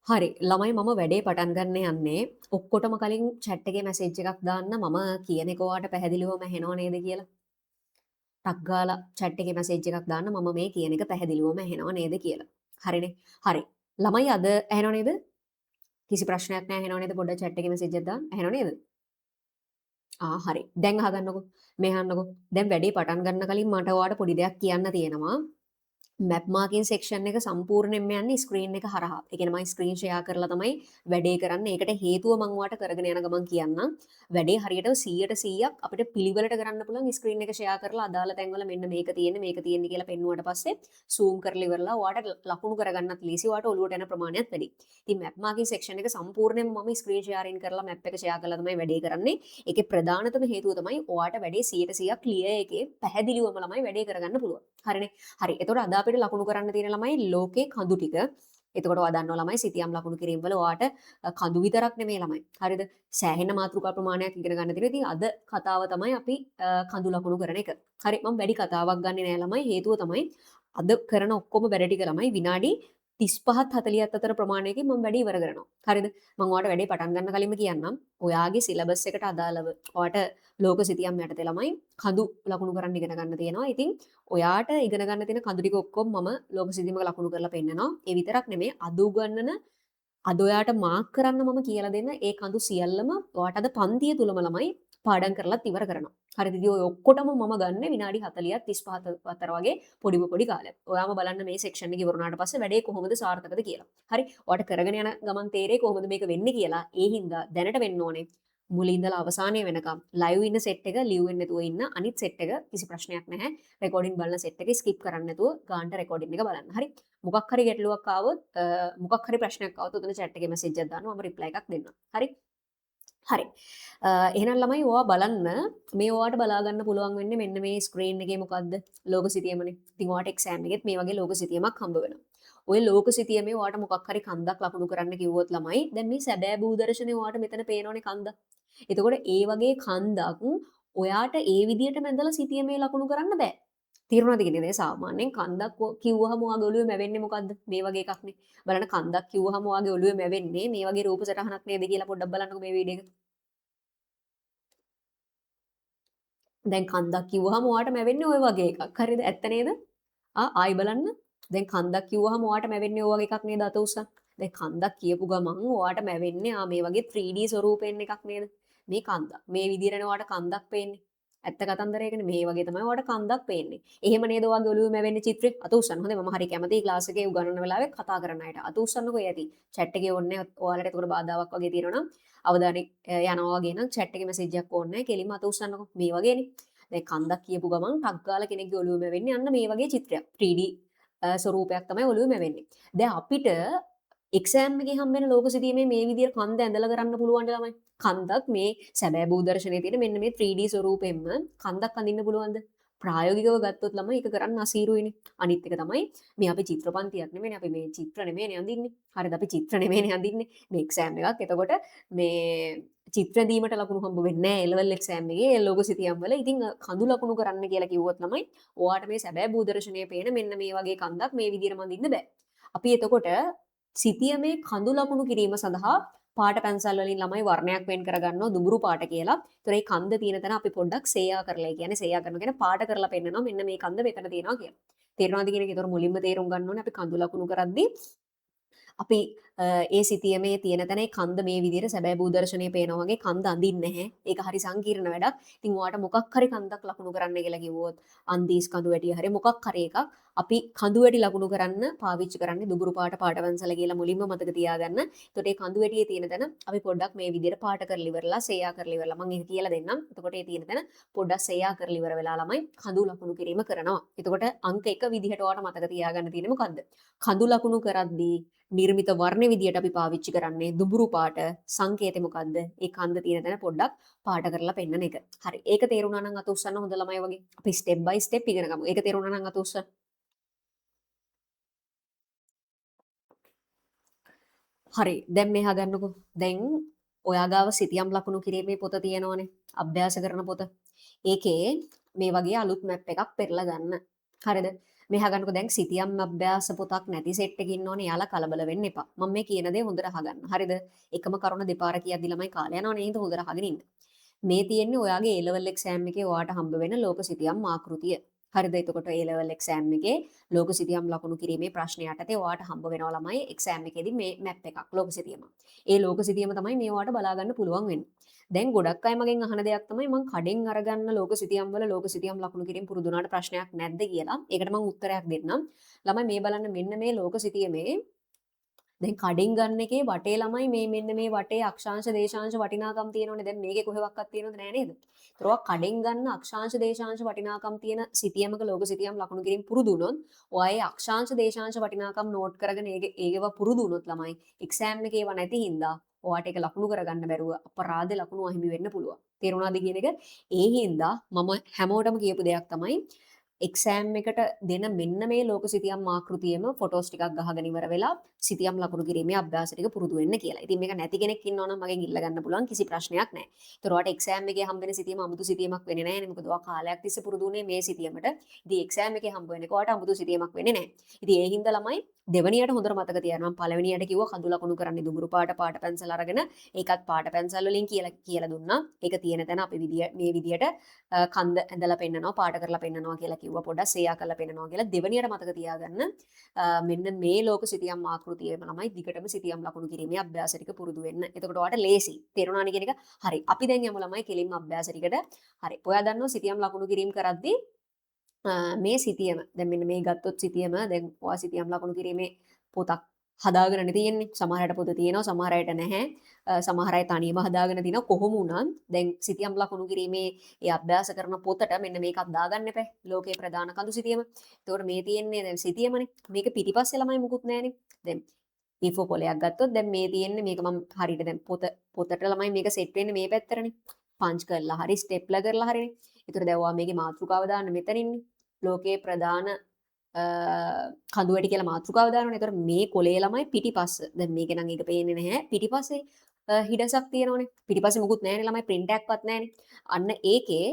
හරි. ළමයි මම වැඩේ පටන් ගන්න යන්නේ. ඔක්කොටම කලින් chat එකේ මැසේජ් එකක් දාන්න මම කියන එක ඔයාට පැහැදිලිවම ඇහෙනව නේද කියලා. ටක් ගාලා chat එකේ මැසේජ් එකක් දාන්න මම මේ කියන එක පැහැදිලිවම ඇහෙනව නේද කියලා. හරිනේ. හරි. ළමයි අද ඇහෙනව නේද? කිසි ප්‍රශ්නයක් නැහැ ඇහෙනව නේද? පොඩ්ඩක් chat එකේ මැසේජ් එකක් දාන්න. ඇහෙනව නේද? හරි. දැන් අහගන්නකෝ. මේ අහන්නකෝ. දැන් වැඩේ පටන් ගන්න කලින් මට ඔයාට පොඩි දෙයක් කියන්න තියෙනවා. මැප් මාකින් සෙක්ෂන් එක සම්පූර්ණයෙන්ම යන්නේ ස්ක්‍රීන් එක හරහා. ඒ කියන්නේ මම ස්ක්‍රීන් ෂෙයා කරලා තමයි වැඩේ කරන්නේ. ඒකට හේතුව මම ඔයාලට කරගෙන යන ගමන් කියන්නම්. වැඩේ හරියට 100%ක් අපිට පිළිවෙලට කරන්න පුළුවන් ස්ක්‍රීන් එක ෂෙයා කරලා අදාළ තැන්වල මෙන්න මේක තියෙන්නේ කියලා පෙන්නුවට පස්සේ zoom කරලා ඉවරලා ඔයාලට ලකුණු කරගන්නත් ලීසි ඔයාලට ඔලුවට එන ප්‍රමාණයත් වැඩි. ඉතින් මැප් මාකින් සෙක්ෂන් එක සම්පූර්ණයෙන්ම මම ස්ක්‍රීන් ෂෙයාරින් කරලා මැප් එක ෂෙයා කරලා තමයි වැඩේ කරන්නේ. ඒකේ ප්‍රධානතම හේතුව තමයි ඔයාලට වැඩේ 100%ක් ක්ලියර් එකේ පැහැදිලිවම ළමයි වැඩේ කරගන්න පුළුවන්. හරිනේ. හරි. එතකොට අද අපිට ලකුණු කරන්න තියෙන ළමයි ලෝකේ කඳු ටික. එතකොට ඔයා දන්නවා ළමයි සිතියම් ලකුණු කිරීම වල ඔයාට කඳු විතරක් නෙමෙයි ළමයි. හරිද? සෑහෙන මාතෘකා ප්‍රමාණයක් ඉගෙන ගන්න තියෙනවා. ඉතින් අද කතාව තමයි අපි කඳු ලකුණු කරන එක. හරි. මම වැඩි කතාවක් ගන්නෙ නෑ ළමයි. හේතුව තමයි අද කරන ඔක්කොම වැඩ ටික ළමයි විනාඩි 35ත් 40ත් අතර ප්‍රමාණයකින් මම වැඩේ ඉවර කරනවා. හරිද? මම ඔයාලට වැඩේ පටන් ගන්න කලින්ම කියන්නම්. ඔයාගේ සිලබස් එකට අදාළව ඔයාට ලෝක සිතියම් යටතේ ළමයි කඳු ලකුණු කරන්න ඉගෙන ගන්න තියෙනවා. ඉතින් ඔයාට ඉගෙන ගන්න තියෙන කඳු ටික ඔක්කොම මම ලෝක සිතියමක ලකුණු කරලා පෙන්නනවා. ඒ විතරක් නෙමෙයි අද උගන්වන අද ඔයාට මාක් කරන්න මම කියලා දෙන්න ඒ කඳු සියල්ලම ඔයාට අද පන්තිය තුලම ළමයි පාඩම් කරලත් ඉවර කරනවා. හරිද? ඉතින් ඔය ඔක්කොටම මම ගන්න විනාඩි 40ක් 35 අතර වගේ පොඩි කාලයක්. ඔයාම බලන්න මේ සෙක්ෂන් එක ඉවර වුණාට පස්සේ වැඩේ කොහොමද සාර්ථකද කියලා. හරි? ඔයාට කරගෙන යන ගමන් තේරෙයි කොහොමද මේක වෙන්නේ කියලා. ඒ හින්දා දැනට වෙන්න ඕනේ මුලින් ඉඳලා අවසානය වෙනකම් ලයිව් ඉන්න සෙට් එක ලිව් වෙන්නේ නැතුව ඉන්න අනිත් සෙට් එක කිසි ප්‍රශ්නයක් නැහැ. රෙකෝඩින් බලන සෙට් එක ස්කිප් කරන්න නැතුව ගානට රෙකෝඩින් එක බලන්න. හරි? මොකක් හරි ගැටලුවක් ආවොත් මොකක් හරි ප්‍රශ්නයක් ආවොත් උතන chat එකේ message එකක් දාන්න මම reply එකක් දෙන්නම්. හරි? හරි. එහෙනම් ළමයි ඔයා බලන්න මේ ඔයාට බලා ගන්න පුළුවන් වෙන්නේ මෙන්න මේ ස්ක්‍රීන් එකේ මොකද්ද? ලෝක සිතියමනේ. ඉතින් ඔයාට එක්සෑම් එකෙත් මේ වගේ ලෝක සිතියමක් හම්බ වෙනවා. ඔය ලෝක සිතියමේ ඔයාට මොකක් හරි කන්දක් ලකුණු කරන්න කිව්වොත් ළමයි දැන් මේ සැබෑ භූදර්ශනේ ඔයාට මෙතන පේනවනේ කන්ද. එතකොට ඒ වගේ කන්දක් ඔයාට ඒ විදියට මැදලා සිතියමේ ලකුණු කරන්න බෑ. තේරුණාද කියන්නේ? සාමාන්‍යයෙන් කන්දක් කිව්වහම ඔයාගේ ඔළුවේ මැවෙන්නේ මොකද්ද? මේ වගේ එකක්නේ. බලන්න කන්දක් කිව්වහම ඔයාගේ ඔළුවේ මැවෙන්නේ මේ වගේ රූප සටහනක් නේද කියලා පොඩ්ඩක් බලන්නකෝ මේ වීඩියෝ එක. දැන් කන්දක් කිව්වහම ඔයාට මැවෙන්නේ ওই වගේ එකක්. හරිද? ඇත්ත නේද? ආයි බලන්න. දැන් කන්දක් කිව්වහම ඔයාට මැවෙන්නේ ওই වගේ එකක් නේද අත උස්සන්. දැන් කන්දක් කියපු ගමන් ඔයාට මැවෙන්නේ මේ වගේ 3D ස්වරූපයෙන් එකක් නේද? මේ කන්දක්. මේ විදිහටනේ ඔයාට කන්දක් පේන්නේ. ඇත්ත කතන්දරයකනේ මේ වගේ තමයි ඔයාට කන්දක් පේන්නේ. එහෙම නේද ඔයාගේ ඔළුවේ මැවෙන්නේ චිත්‍රේ? අත උස්සන්න. හොඳයි මම හරි කැමතියි ක්ලාස් එකේ උගන්වන වෙලාවේ කතා කරන්න අයට. අත උස්සන්නකෝ ඒ ඇති. chat එකේ ඕනේ ඔයාලට ඒකට බාධාවක් වගේ තියෙනවා නම් අවධානය යනවා වගේ නම් chat එකේ message එකක් ඕනේ නැහැ. කෙලින්ම අත උස්සන්නකෝ. මේ වගේනේ. දැන් කන්දක් කියපු ගමන් ටක් ගාලා කෙනෙක්ගේ ඔළුවේ මැවෙන්නේ අන්න මේ වගේ චිත්‍රයක්. 3D ස්වරූපයක් තමයි ඔළුවේ මැවෙන්නේ. දැන් අපිට එක්සෑම් එකේ හම්බෙන ලෝක සිතීමේ මේ විදියට කන්ද ඇඳලා කරන්න පුළුවන් ළමයි. කන්දක් මේ සැබෑ භූදර්ශනයේ තියෙන මෙන්න මේ 3D ස්වරූපෙන්ම කන්දක් අඳින්න පුළුවන්ද? ප්‍රායෝගිකව ගත්තොත් ළමයි ඒක කරන්න අසීරුයිනේ. අනිත් එක තමයි මේ අපි චිත්‍රපන්තියක් නෙමෙයිනේ අපි මේ චිත්‍ර නෙමෙයිනේ අඳින්නේ. හරිද? අපි චිත්‍ර නෙමෙයිනේ අඳින්නේ. මේ එක්සෑම් එකක්. එතකොට මේ චිත්‍ර දීමට ලකුණු හම්බ වෙන්නේ නැහැ A level exam එකේ ලෝක සිතියම් වල. ඉතින් කඳු ලකුණු කරන්න කියලා කිව්වොත් ළමයි ඔයාට මේ සැබෑ භූදර්ශනයේ පේන මෙන්න මේ වගේ කන්දක් මේ විදිහටම අඳින්න බෑ. අපි එතකොට සිතියමේ කඳු ලකුණු කිරීම සඳහා පාට පැන්සල් වලින් ළමයි වර්ණයක් වෙන් කරගන්නවා දුඹුරු පාට කියලා. ඒතර ඒ කන්ද තියෙන තැන අපි පොඩ්ඩක් සේයා කරලා කියන්නේ සේයා කරනවා කියන්නේ පාට කරලා පෙන්නනවා මෙන්න මේ කන්ද මෙතන තියෙනවා කියලා. තේරෙනවද කියන එක? ඒතර මුලින්ම තේරුම් ගන්න ඕනේ අපි කඳු ලකුණු කරද්දී අපි ඒ සිතියමේ තියෙන තැන ඒ කන්ද මේ විදිහට සැබෑ භූදර්ශනයේ පේනා වගේ කන්ද අඳින්නේ නැහැ. ඒක හරි සංකීර්ණ වැඩක්. ඉතින් ඔයාට මොකක් හරි කන්දක් ලකුණු කරන්න කියලා කිව්වොත් අන්දීස් කඳු වැටිය හරි මොකක් හරි එකක් අපි කඳු වැටි ලකුණු කරන්න පාවිච්චි කරන්නේ දුඹුරු පාට පාටවංශල කියලා මුලින්ම මතක තියාගන්න. එතකොට ඒ කඳු වැටියේ තියෙන තැන අපි පොඩ්ඩක් මේ විදිහට පාට කරලා ඉවරලා සේයා කරලා ඉවරලා මම ඒක කියලා දෙන්නම්. එතකොට ඒ තියෙන තැන පොඩ්ඩක් සේයා කරලා ඉවර වෙලා ළමයි කඳු ලකුණු කිරීම කරනවා. එතකොට අංක 1 විදිහට ඔයාට මතක තියාගන්න තියෙන්නේ මොකද්ද? කඳු ලකුණු කරද්දී නිර්මිත වර්ණ විදියට අපි පාවිච්චි කරන්නේ දුඹුරු පාට සංකේතය මොකද්ද? ඒ කන්ද තියෙන තැන පොඩ්ඩක් පාට කරලා පෙන්නන එක. හරි. ඒක තේරුණා නම් අත උස්සන්න හොඳ ළමයි වගේ. අපි ස්ටෙප් බයි ස්ටෙප් ඉගෙන ගමු. ඒක තේරුණා නම් අත උස්සන්න. හරි. දැන් මෙහා ගන්නකො. දැන් ඔයා ගාව සිතියම් ලකුණු කිරීමේ පොත තියෙනවනේ. අභ්‍යාස කරන පොත. ඒකේ මේ වගේ අලුත් මැප් එකක් පෙරලා ගන්න. හරිද? මේ අහගන්නකෝ දැන් සිතියම් අභ්‍යාස පොතක් නැති සෙට් එකක ඉන්නෝනේ යාලා කලබල වෙන්න එපා. මම මේ කියන දේ හොඳට අහගන්න. හරිද? එකම කරුණ දෙපාර කියද්දි ළමයි කාලය යනවා නේද? හොඳට අහගෙන ඉන්න. මේ තියෙන්නේ ඔයාගේ A level exam එකේ ඔයාට හම්බ වෙන ලෝක සිතියම් ආකෘතිය. හරිද? එතකොට A level exam එකේ ලෝක සිතියම් ලකුණු කිරීමේ ප්‍රශ්න යටතේ ඔයාට හම්බ වෙනවා ළමයි exam එකේදී මේ මැප් එකක් ලෝක සිතියම. ඒ ලෝක සිතියම තමයි මේ ඔයාට බලා ගන්න පුළුවන් වෙන්නේ. දැන් ගොඩක් අය මගෙන් අහන දෙයක් තමයි මං කඩෙන් අරගන්න ලෝක සිතියම් වල ලෝක සිතියම් ලකුණු කිරීම පුරුදු වුණාට ප්‍රශ්නයක් නැද්ද කියලා. ඒකට මං උත්තරයක් දෙන්නම්. ළමයි මේ බලන්න මෙන්න මේ ලෝක සිතියමේ දැන් කඩෙන් ගන්න එකේ වටේ ළමයි මේ මෙන්න මේ වටේ අක්ෂාංශ දේශාංශ වටිනාකම් තියෙනවනේ. දැන් මේකේ කොහෙවත් තියෙනවද නෑ නේද? ඒතර ඔයා කඩෙන් ගන්න අක්ෂාංශ දේශාංශ වටිනාකම් තියෙන සිතියමක ලෝක සිතියම් ලකුණු කිරීම පුරුදු වුණොත් ඔයා ඒ අක්ෂාංශ දේශාංශ වටිනාකම් නෝට් කරගෙන ඒකව පුරුදු වුණොත් ළමයි එක්සෑම් එකේ ඒව නැති හින්දා ඔයාට ඒක ලකුණු කරගන්න බැරුව අපරාධ ලකුණු අහිමි වෙන්න පුළුවන්. තේරුණාද කියන එක? ඒ හින්දා මම හැමෝටම කියපු දෙයක් තමයි එක්සෑම් එකට දෙන මෙන්න මේ ලෝක සිතියම් ආකෘතියෙම ෆොටෝස් ටිකක් ගහගෙන ඉවර වෙලා සිතියම් ලකුණු කිරීමේ අභ්‍යාස ටික පුරුදු වෙන්න කියලා. ඉතින් මේක නැති කෙනෙක් ඉන්නවා නම් මගෙන් ඉල්ල ගන්න පුළුවන් කිසි ප්‍රශ්නයක් නැහැ. ඒතර ඔයාලට එක්සෑම් එකේ හම්බ වෙන සිතියම අමුතු සිතියමක් වෙන්නේ නැහැ නේ. මොකද ඔයා කාලයක් තිස්සේ පුරුදු වුණේ මේ සිතියමට. ඉතින් එක්සෑම් එකේ හම්බ වෙන්නේ ඔයාලට අමුතු සිතියමක් වෙන්නේ නැහැ. ඉතින් ඒ හින්දා ළමයි දෙවනියට හොඳට මතක තියාගන්න. මම පළවෙනියට කිව්වා කඳු ලකුණු කරන්නේ දුඹුරු පාට පැන්සල් අරගෙන ඒකත් පාට පැන්සල් වලින් කියලා දුන්නා. ඒක තියෙන තැන අපි මේ විදියට කන්ද ඇඳලා පෙන්නනවා පාට කරලා පෙන්නනවා කියලා කිව්වා. පොඩ්ඩක් සේයා කරලා පෙන්නනවා කියලා දෙවනියට මතක තියාගන්න. මෙන්න මේ ලෝක සිතියම් ආකෘතියේම ළමයි දිගටම සිතියම් ලකුණු කිරීමේ අභ්‍යාස ටික පුරුදු වෙන්න. එතකොට ඔයාලට ලේසි. තේරුණානේ කියන එක? හරි. අපි දැන් යමු ළමයි කෙලින්ම අභ්‍යාස ටිකට. හරි. ඔයා දන්නවා සිතියම් ලකුණු කිරීම කරද්දී මේ සිතියම දැන් මෙන්න මේ ගත්තොත් සිතියම දැන් ඔයා සිතියම් ලකුණු කිරීමේ පොතක් හදාගෙන තියෙන්නේ. සමහර අයට පොත තියෙනවා, සමහර අයට නැහැ. සමහර අය තනියම හදාගෙන තිනවා. කොහොම වුණත් දැන් සිතියම් ලකුණු කිරීමේ ඒ අභ්‍යාස කරන පොතට මෙන්න මේකක් දාගන්න එපා. ලෝකේ ප්‍රධාන කඳු සිතියම. ඒතකොට මේ තියෙන්නේ දැන් සිතියමනේ. මේක පිටිපස්සේ ළමයි මුකුත් නැහැනේ. දැන් A4 පොලයක් ගත්තොත් දැන් මේ තියෙන්නේ මේක මම හරියට දැන් පොතට ළමයි මේක සෙට් වෙන්නේ මේ පැත්තටනේ. පංච් කරලා හරි ස්ටෙප්ලා කරලා හරිනේ. ඒතර දැන් ඔයා මේකේ මාතෘකාව දාන්න මෙතනින්නේ. ලෝකේ ප්‍රධාන කඳුවැටි කියලා මාතෘකාව දානවනේ. ඒතර මේ කොලේ ළමයි පිටිපස්ස. දැන් මේක නම් ඒක පේන්නේ නැහැ. පිටිපස්සේ හිඩසක් තියෙනවනේ. පිටිපස්සේ මොකුත් නැහැනේ ළමයි print එකක්වත් නැහැනේ. අන්න ඒකේ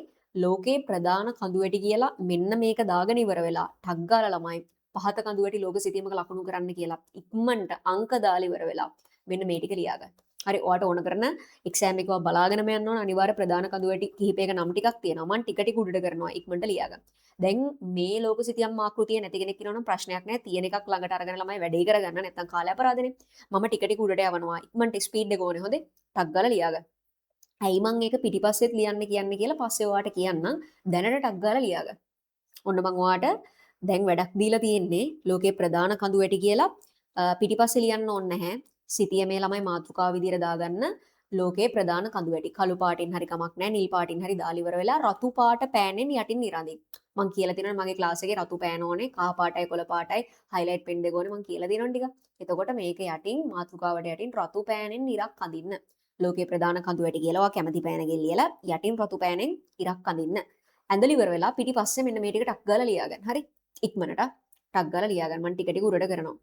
ලෝකේ ප්‍රධාන කඳුවැටි කියලා මෙන්න මේක දාගෙන ඉවර වෙලා ටග් ගාලා ළමයි පහත කඳුවැටි ලෝක සිතියමක ලකුණු කරන්න කියලා ඉක්මනට අංක දාලා ඉවර වෙලා මෙන්න මේ ටික ලියා ගන්න. හරි ඔයාට ඕන කරන එක්සෑම් එකව බලාගෙනම යන්න ඕන අනිවාර්ය ප්‍රධාන කඳුවැටි කිහිපයක නම් ටිකක් තියෙනවා. මම ටික උඩට කරනවා ඉක්මනට ලියා ගන්න. දැන් මේ ලෝක සිතියම් ආකෘතිය නැති කෙනෙක් ඉන්නවනම් ප්‍රශ්නයක් නැහැ. තියෙන එකක් ළඟට අරගෙන ළමයි වැඩේ කරගන්න නැත්නම් කාලය අපරාධනේ. මම ටික උඩට යවනවා. ඉක්මනට ස්පීඩ් එක ඕනේ හොඳේ. ටක් ගාලා ලියා ගන්න. ඇයි මං ඒක පිටිපස්සෙත් ලියන්න කියන්නේ කියලා පස්සේ ඔයාට කියන්නම්. දැනට ටක් ගාලා ලියා ගන්න. ඔන්න මං ඔයාට දැන් වැඩක් දීලා තියෙන්නේ ලෝකේ ප්‍රධාන කඳුවැටි කියලා පිටිපස්සේ ලියන්න ඕනේ නැහැ. සිතිය මේ ළමයි මාතෘකාව විදියට දාගන්න ලෝකේ ප්‍රධාන කඳුවැටි. කළු පාටින් හරි කමක් නැහැ, නිල් පාටින් හරි දාලා ඉවර වෙලා රතු පාට පෑනෙන් යටින් නිරඳින්. මං කියලා තියෙනවා මගේ ක්ලාස් එකේ රතු පෑන ඕනේ, කහ පාටයි කොළ පාටයි highlight pen දෙක ඕනේ මං කියලා දෙනවා ටික. එතකොට මේක යටින් මාතෘකාවට යටින් රතු පෑනෙන් ඉරක් අඳින්න. ලෝකේ ප්‍රධාන කඳුවැටි කියලා ඔයා කැමති පෑන ගෙල්ලියලා යටින් රතු පෑනෙන් ඉරක් අඳින්න. ඇඳලා ඉවර වෙලා පිටිපස්සේ මෙන්න මේ ටික ටක් ගාලා ලියා ගන්න. හරි? ඉක්මනට ටක් ගාලා ලියා ගන්න. මම ටික උඩට කරනවා.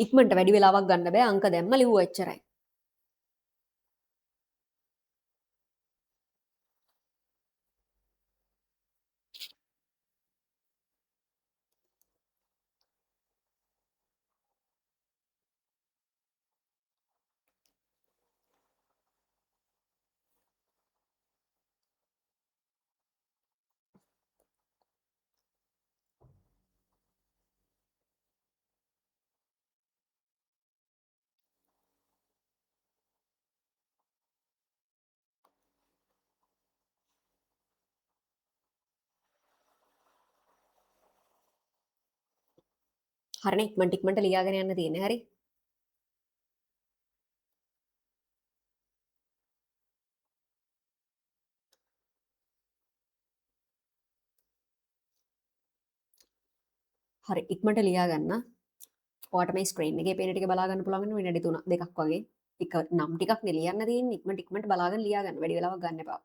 ඉක්මනට වැඩි වෙලාවක් ගන්න බෑ. අංක දැම්ම ලිව්වා එච්චරයි. හරිනේ ඉක්මනට ලියාගෙන යන්න තියෙන්නේ. හරි? හරි ඉක්මනට ලියා ගන්න. ඔයාට මේ ස්ක්‍රීන් එකේ පේන ටික බලා ගන්න පුළුවන් වෙන විනාඩි 3 2ක් වගේ. එක නම් ටිකක් නේ ලියන්න තියෙන්නේ. ඉක්මනට බලාගෙන ලියා ගන්න. වැඩි වෙලාවක් ගන්න එපා.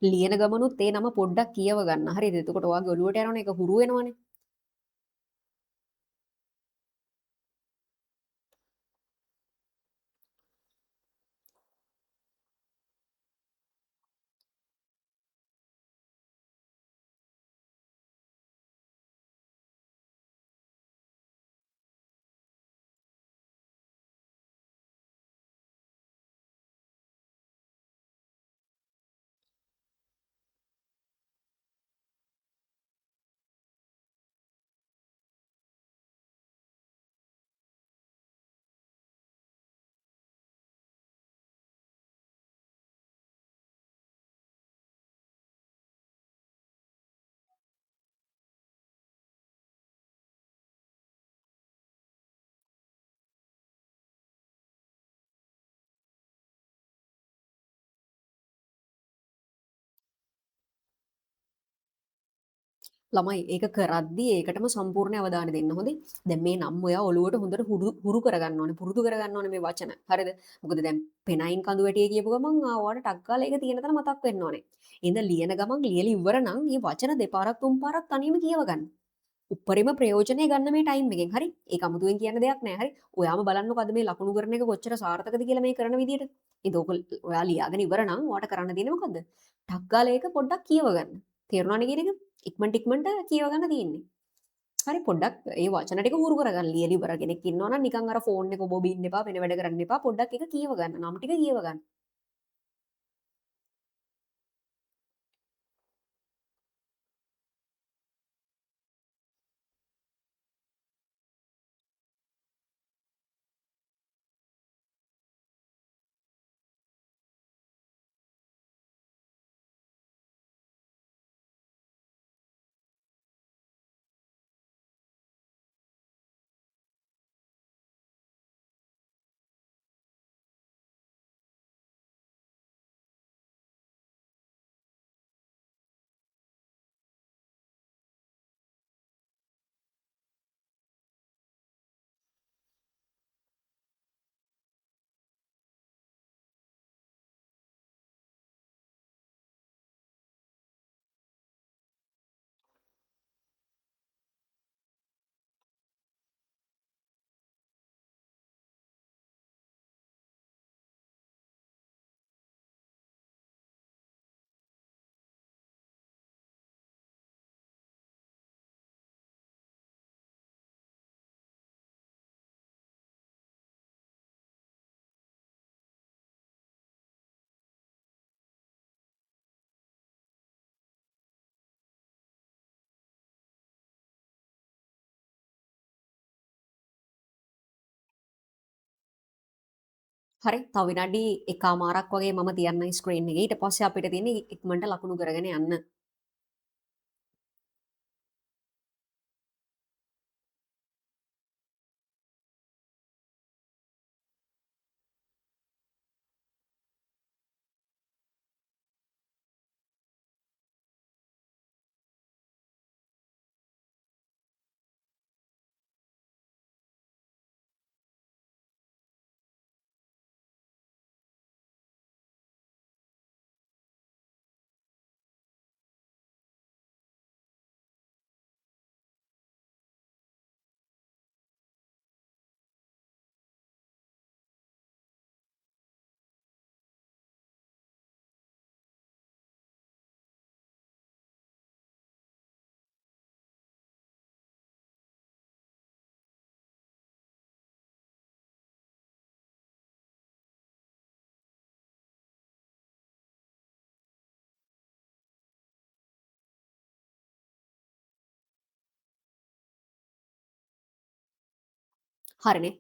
ලියන ගමනුත් ඒ නම පොඩ්ඩක් කියව ගන්න. හරිද? එතකොට ඔයාගේ ඔළුවට යනවනේ ඒක හුරු වෙනවනේ. ළමයි ඒක කරද්දී ඒකටම සම්පූර්ණ අවධානය දෙන්න හොඳේ. දැන් මේ නම් ඔයා ඔලුවට හොඳට හුරු කරගන්න ඕනේ. පුරුදු කරගන්න ඕනේ මේ වචන. හරිද? මොකද දැන් පෙනයින් කඳු වැටිය කියපු ගමන් ඔයාලට ටක් ගාලා ඒක තියෙන තැන මතක් වෙන්න ඕනේ. ඉතින් ලියන ගමන් ලියලා ඉවර නම් මේ වචන දෙපාරක් තුන් පාරක් තනියම කියව ගන්න. උපරිම ප්‍රයෝජනය ගන්න මේ ටයිම් එකෙන්. හරි? ඒක අමුතුවෙන් කියන්න දෙයක් නෑ. හරි? ඔයාම බලන්නකෝ අද මේ ලකුණු කරන එක කොච්චර සාර්ථකද කියලා මේ කරන විදියට. ඉතින් ඕක ඔයා ලියාගෙන ඉවර නම් ඔයාට කරන්න තියෙන්නේ මොකද්ද? ටක් ගාලා ඒක පොඩ්ඩක් කියව ගන්න. තේරුණානේ කියන එක? ඉක්මනට කියව ගන්න තියෙන්නේ. හරි පොඩ්ඩක් ඒ වචන ටික හුරු කරගන්න. ලියලි ඉවර කෙනෙක් ඉන්නවා නම් නිකන් අර ෆෝන් එක ඔබ ඉන්න එපා, වෙන වැඩ කරන්න එපා. පොඩ්ඩක් ඒක කියව ගන්න. නම් ටික කියව ගන්න. හරි. තව විනාඩි එකමාරක් වගේ මම තියන්නම් ස්ක්‍රීන් එකේ. ඊට පස්සේ අපිට තියෙන්නේ ඉක්මනට ලකුණු කරගෙන යන්න. හරිනේ.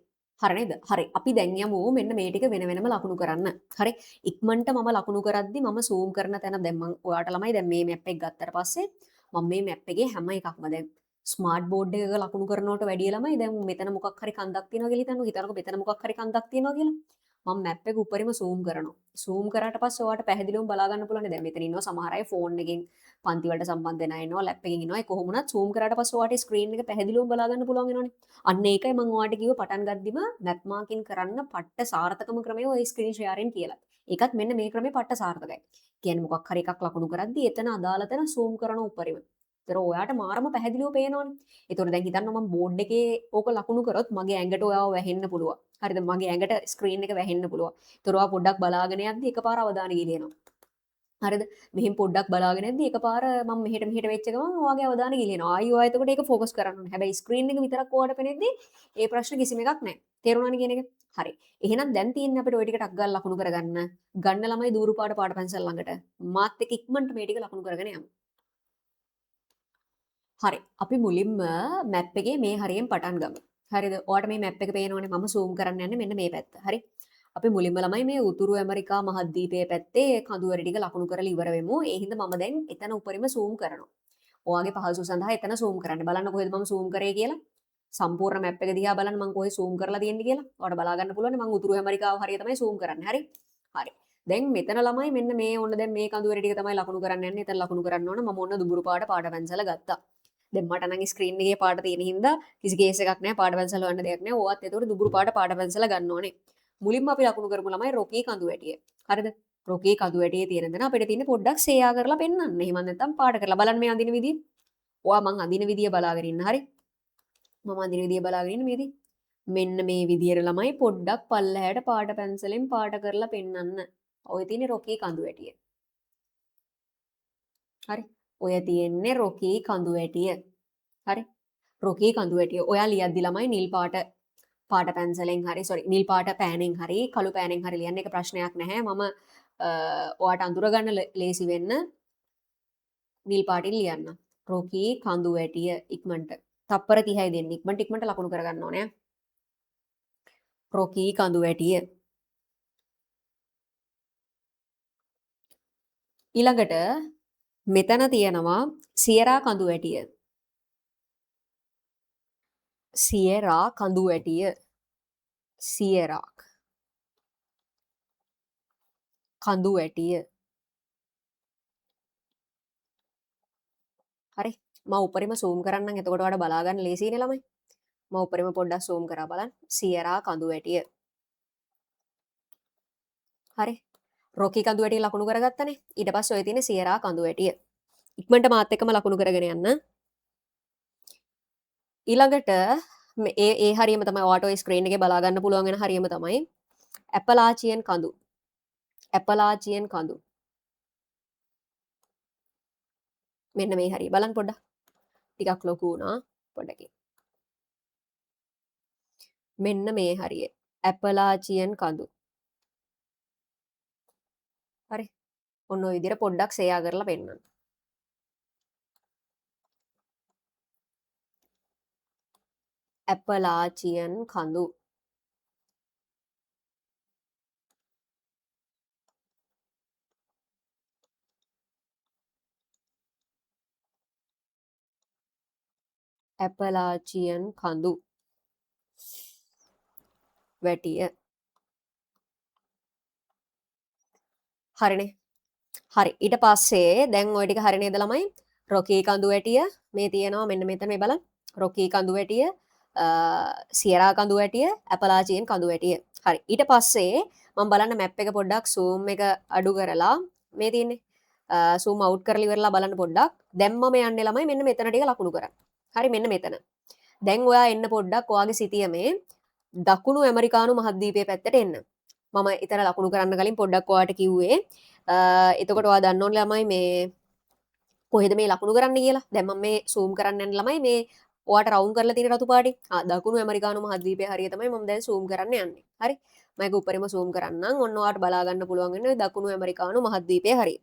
හරි නේද? හරි. අපි දැන් යමු මෙන්න මේ ටික වෙන වෙනම ලකුණු කරන්න. හරි. ඉක්මනට මම ලකුණු කරද්දි මම zoom කරන තැන දැන් මම ඔයාට ළමයි දැන් මේ මැප් එක ගත්තට පස්සේ මම මේ මැප් එකේ හැම එකක්ම දැන් ස්මාර්ට් බෝඩ් එකක ලකුණු කරනවට වැඩිය ළමයි දැන් මෙතන මොකක් හරි කන්දක් තියෙනවා කියලා හිතන්නකෝ. හිතන්නකෝ මෙතන මොකක් හරි කන්දක් තියෙනවා කියලා. මම මැප් එක උඩරිම සූම් කරනවා. සූම් කරාට පස්සේ ඔයාලට පැහැදිලිවම බලා ගන්න පුළුවන් නේ. දැන් මෙතන ඉන්නවා සමහර අය ෆෝන් එකෙන් පන්ති වලට සම්බන්ධ වෙන අය ඉන්නවා, ලැප් එකකින් ඉන්නවා. ඒ කොහොම වුණත් සූම් කරාට පස්සේ ඔයාලට ස්ක්‍රීන් එක පැහැදිලිවම බලා ගන්න පුළුවන් වෙනවනේ. අන්න ඒකයි මම ඔයාලට කිව්ව පටන් ගද්දිම මැප් මාකින් කරන්න පට්ට සාර්ථකම ක්‍රමය ඔය ස්ක්‍රීන් ෂෙයාරින් කියලා. ඒකත් මෙන්න මේ ක්‍රමේ පට්ට සාර්ථකයි. කියන්නේ මොකක් හරි එකක් ලකුණු කරද්දි එතන අදාළ තැන සූම් කරන උඩරිම. ඒතර ඔයාට මාරම පැහැදිලිව පේනවනේ. ඒතකොට දැන් හිතන්න මම බෝඩ් එකේ ඕක ලකුණු කරොත් මගේ ඇඟට ඔයාව වැහෙන්න පුළුවන්. හරිද? මගේ ඇඟට ස්ක්‍රීන් එක වැහෙන්න පුළුවන්. ඒතර ඔයා පොඩ්ඩක් බලාගෙන යද්දි එකපාර අවධානය ගිලිනවා. හරිද? මෙහෙන් පොඩ්ඩක් බලාගෙන යද්දි එකපාර මම මෙහෙට වෙච්ච ගමන් ඔයාගේ අවධානය ගිලිනවා. ආයි ඔයා එතකොට ඒක ફોකස් කරන්න ඕනේ. හැබැයි ස්ක්‍රීන් එක විතරක් ඔයාට පෙනෙද්දි ඒ ප්‍රශ්න කිසිම එකක් නැහැ. තේරුණානේ කියන එක? හරි. එහෙනම් දැන් තියෙන්නේ අපිට ওই ටික ටක් ගාලා ලකුණු කරගන්න. ගන්න ළමයි දూరు පාට පාට පැන්සල් ළඟට. මාත් එක්ක ඉක්මනට මේ ටික ලකුණු කරගෙන යමු. හරි. අපි මුලින්ම මැප් එකේ මේ හරියෙන් පටන් ගමු. හරිද? ඔයාලට මේ මැප් එක පේනවනේ. මම zoom කරන්න යන්නේ මෙන්න මේ පැත්ත. හරි. අපි මුලින්ම ළමයි මේ උතුරු ඇමරිකා මහද්වීපයේ පැත්තේ කඳුවැරි ටික ලකුණු කරලා ඉවර වෙමු. ඒ හින්දා මම දැන් එතන උඩරිම zoom කරනවා. ඔයාගේ පහසුව සඳහා එතන zoom කරන්න. බලන්න කොහෙද මම zoom කරේ කියලා. සම්පූර්ණ මැප් එක දිහා බලන්න මම කොහෙ zoom කරලා තියෙන්නේ කියලා. ඔයාලට බලා ගන්න පුළුවන්. මම උතුරු ඇමරිකාව හරිය තමයි zoom කරන්නේ. හරි. හරි. දැන් මෙතන ළමයි මෙන්න මේ ඕන දැන් මේ කඳුවැරි ටික තමයි ලකුණු කරන්න යන්නේ. එතන ලකුණු කරන්න ඕන. මම ඕන දුඹුරු පාට පාට පැන්සල ගත්තා. දැන් මට නම් ස්ක්‍රීන් එකේ පාට තියෙන හින්දා කිසි කේස් එකක් නැහැ. පාට පැන්සල හොයන්න දෙයක් නැහැ. ඕවත් ඒතකොට දුඹුරු පාට පාට පැන්සල ගන්න ඕනේ. මුලින්ම අපි ලකුණු කරමු ළමයි රොකී කඳුවැටිය. හරිද? රොකී කඳුවැටියේ තියෙන දන අපිට තියෙන්නේ පොඩ්ඩක් සේයා කරලා පෙන්වන්න. එහෙම නැත්නම් පාට කරලා බලන්න මේ අඳින විදිය. ඔයා මං අඳින විදිය බලාගෙන ඉන්න. හරි? මම අඳින විදිය බලාගෙන ඉන්න මේදී. මෙන්න මේ විදියට ළමයි පොඩ්ඩක් පල්ලහැට පාට පැන්සලෙන් පාට කරලා පෙන්වන්න. ඔය තියෙන්නේ රොකී කඳුවැටිය. හරි? ඔය තියෙන්නේ රොකී කඳුවැටිය. හරි? රොකී කඳුවැටිය. ඔයා ලියද්දි ළමයි නිල් පාට පාට පැන්සලෙන් හරි නිල් පාට පෑනෙන් හරි කළු පෑනෙන් හරි ලියන්න එක ප්‍රශ්නයක් නැහැ. මම ඔයාට අඳුරගන්න ලේසි වෙන්න නිල් පාටින් ලියන්න. රොකී කඳුවැටිය ඉක්මනට. තප්පර 30යි දෙන්නේ. ඉක්මනට ලකුණු කරගන්න ඕනේ. රොකී කඳුවැටිය. ඊළඟට මෙතන තියෙනවා සියරා කඳුවැටිය. සියරා කඳුවැටිය. සියරා කඳුවැටිය. හරි. මම උඩරිම zoom කරන්නම්. එතකොට ඔයාලට බලා ගන්න ලේසියිනේ ළමයි. මම උඩරිම පොඩ්ඩක් zoom කරලා බලන්න. සියරා කඳුවැටිය. හරි. රොකී කඳුවැටිය ලකුණු කරගත්තනේ. ඊට පස්සේ ඔය තියෙන සියරා කඳුවැටිය. ඉක්මනට මාත් එක්කම ලකුණු කරගෙන යන්න. ඊළඟට ඒ හරියම තමයි ඔයාට ඔය ස්ක්‍රීන් එකේ බලා ගන්න පුළුවන් වෙන හරියම තමයි ඇපලාචියන් කඳු. ඇපලාචියන් කඳු. මෙන්න මේ හරිය. බලන්න පොඩ්ඩක්. ටිකක් ලොකු වුණා. පොඩ්ඩකින්. මෙන්න මේ හරිය. ඇපලාචියන් කඳු. හරි. ඔන්න ඔය විදිහට පොඩ්ඩක් සේයා කරලා පෙන්නන්න. ඇපලාචියන් කඳු. ඇපලාචියන් කඳු. වැටිය. හරිනේ. හරි. ඊට පස්සේ දැන් ওই ටික හරි නේද ළමයි? රොකී කඳුවැටිය මේ තියෙනවා මෙන්න මෙතන මේ බලන්න. රොකී කඳුවැටිය, සියරා කඳුවැටිය, ඇපලාචියන් කඳුවැටිය. හරි. ඊට පස්සේ මම බලන්න මැප් එක පොඩ්ඩක් zoom එක අඩු කරලා මේ තියෙන්නේ. zoom out කරලා ඉවරලා බලන්න පොඩ්ඩක්. දැන් මම යන්නේ ළමයි මෙන්න මෙතන ටික ලකුණු කරන්න. හරි මෙන්න මෙතන. දැන් ඔයා එන්න පොඩ්ඩක් ඔයාගේ සිතියමේ දකුණු ඇමරිකානු මහද්වීපයේ පැත්තට එන්න. මම එතන ලකුණු කරන්න කලින් පොඩ්ඩක් ඔයාට කිව්වේ එතකොට ඔයා දන්න ඕනේ ළමයි මේ කොහෙද මේ ලකුණු කරන්න කියලා. දැන් මම මේ zoom කරන්න යන ළමයි මේ ඔයාට රවුන්ඩ් කරලා තියෙන රතු පාටින්. දකුණු ඇමරිකානු මහද්වීපයේ හරිය තමයි මම දැන් zoom කරන්න යන්නේ. හරි. මම ඒක උඩරිම zoom කරන්නම්. ඔන්න ඔයාට බලා ගන්න පුළුවන් වෙන්නේ දකුණු ඇමරිකානු මහද්වීපයේ හරිය.